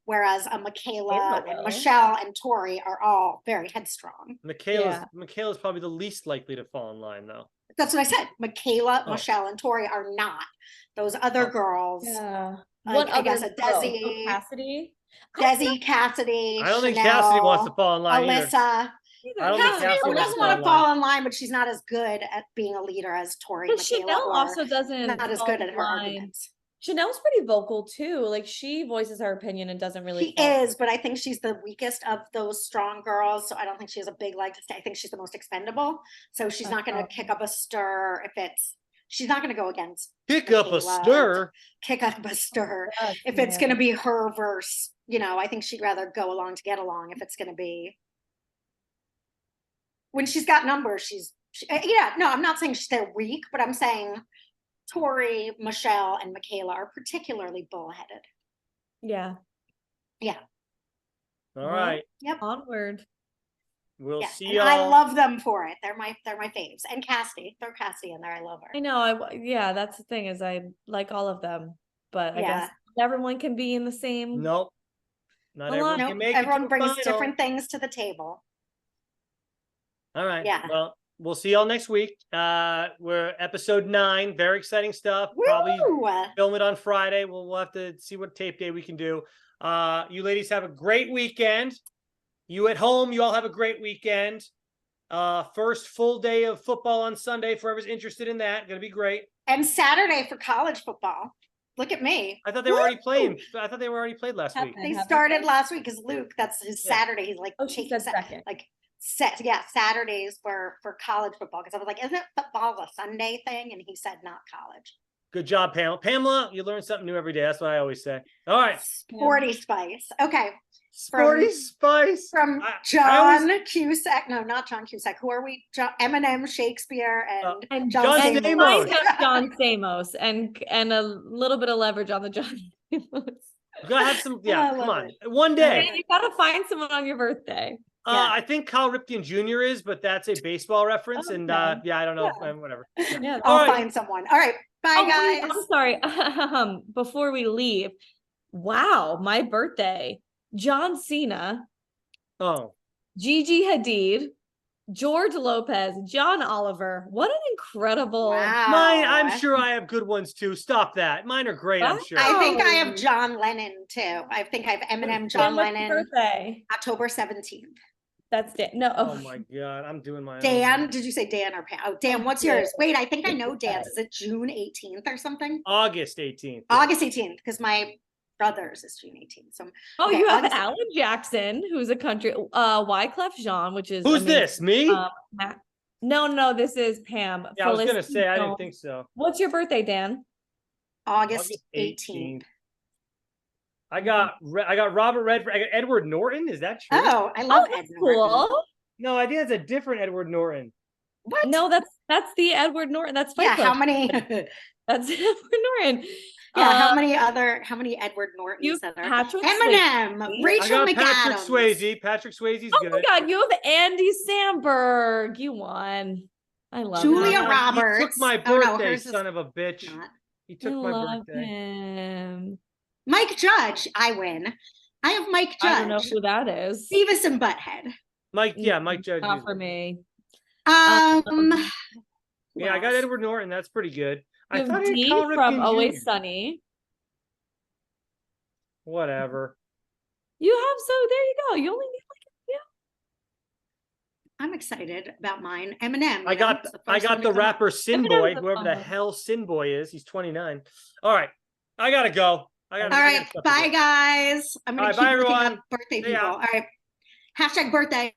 Whereas Michaela and Michelle and Tori are all very headstrong. Michaela's probably the least likely to fall in line, though. That's what I said. Michaela, Michelle, and Tori are not. Those other girls. Yeah. Like, I guess Desi. Cassidy. Desi, Cassidy. I don't think Cassidy wants to fall in line. Alyssa. I don't think Cassidy doesn't want to fall in line, but she's not as good at being a leader as Tori. But Chanel also doesn't. Not as good at her arguments. Chanel's pretty vocal too. Like she voices her opinion and doesn't really. She is, but I think she's the weakest of those strong girls. So I don't think she has a big leg to stay. I think she's the most expendable. So she's not going to kick up a stir she's not going to go against. Kick up a stir. If it's going to be her verse, I think she'd rather go along to get along. If it's going to be. When she's got numbers, I'm not saying they're weak, but I'm saying Tori, Michelle, and Michaela are particularly bullheaded. Yeah. Yeah. All right. Yep. Onward. We'll see y'all. I love them for it. They're my faves. And Cassidy. Throw Cassidy in there. I love her. I know. That's the thing is I like all of them, but I guess everyone can be in the same. Nope. Not everyone can make it. Everyone brings different things to the table. All right. Yeah. Well, we'll see y'all next week. We're episode 9. Very exciting stuff. Woo! Probably film it on Friday. We'll have to see what tape day we can do. You ladies have a great weekend. You at home, you all have a great weekend. First full day of football on Sunday for whoever's interested in that. Gonna be great. And Saturday for college football. Look at me. I thought they were already playing. I thought they were already played last week. They started last week because Luke, that's his Saturday. He's like, she said second. Saturdays for college football. Because I was like, isn't football a Sunday thing? And he said, not college. Good job, Pamela. Pamela, you learn something new every day. That's what I always say. All right. Sporty Spice. Okay. Sporty Spice. From John Cusack. No, not John Cusack. Who are we? Eminem, Shakespeare, and John Stamos. John Stamos and a little bit of leverage on the John Stamos. You gotta have some. Yeah, come on. One day. You gotta find someone on your birthday. I think Kyle Ripken Jr. is, but that's a baseball reference. Okay. And I don't know. Whatever. Yeah. I'll find someone. All right. Bye, wait, guys. I'm sorry. Before we leave, wow, my birthday. John Cena, Oh, Gigi Hadid, George Lopez, John Oliver. What an incredible. mine. I'm Wow. sure I have good ones too. Stop that. Mine are great. I'm sure. I think I have Wow. John Lennon too. I think I have Eminem, Dan, John what's your Lennon, birthday? October 17th. That's Dan. No. Oh my God, I'm doing my Dan, own. did you say Dan or Pam? Oh, Dan, what's did. yours? Wait, I think I know Dan's. Is it June 18th or something? August 18th. August 18th, because my brother's is June 18th. So Oh, okay, you have August- Alan Jackson, who's a country Wyclef Jean, which is Who's amazing. this? Me? No, this is Pam. Yeah, I was gonna Felicity say I didn't Jones. think so. What's your birthday, Dan? August 18th. I got Robert Redford. I got Edward Norton. Is that true? Oh, I love Ed That's Norton. cool. No, I think it's a different Edward Norton. What? No, that's the Edward Norton. That's Fight Yeah, Club. how many? That's Edward Norton. Yeah, how many Edward Nortons that are? Patrick Eminem, Swayze. Rachel I got Patrick McAdams. Swayze. Patrick Swayze's Oh good. my God, you have Andy Samberg. You won. I love Julia him. Roberts. He took my Oh, no, birthday, hers is son of a bitch. not. He I took my love birthday. him. Mike Judge, I win. I have Mike Judge. I don't know who that is. Beavis and Butthead. Mike Judge. Not for me. Um, Yeah, I got Edward Norton. That's pretty good. You I have thought he had Dee Cal from Ripken Always Jr. Sunny. Whatever. You have, so there you go. You only need I'm excited about mine. Eminem. I got the rapper Sin Eminem's Boy, a whoever the fun one. hell Sin Boy is. He's 29. All right, I gotta go. All right, bye guys. I'm gonna All right, keep bye, looking everyone. up birthday See ya. people. All right, hashtag birthday.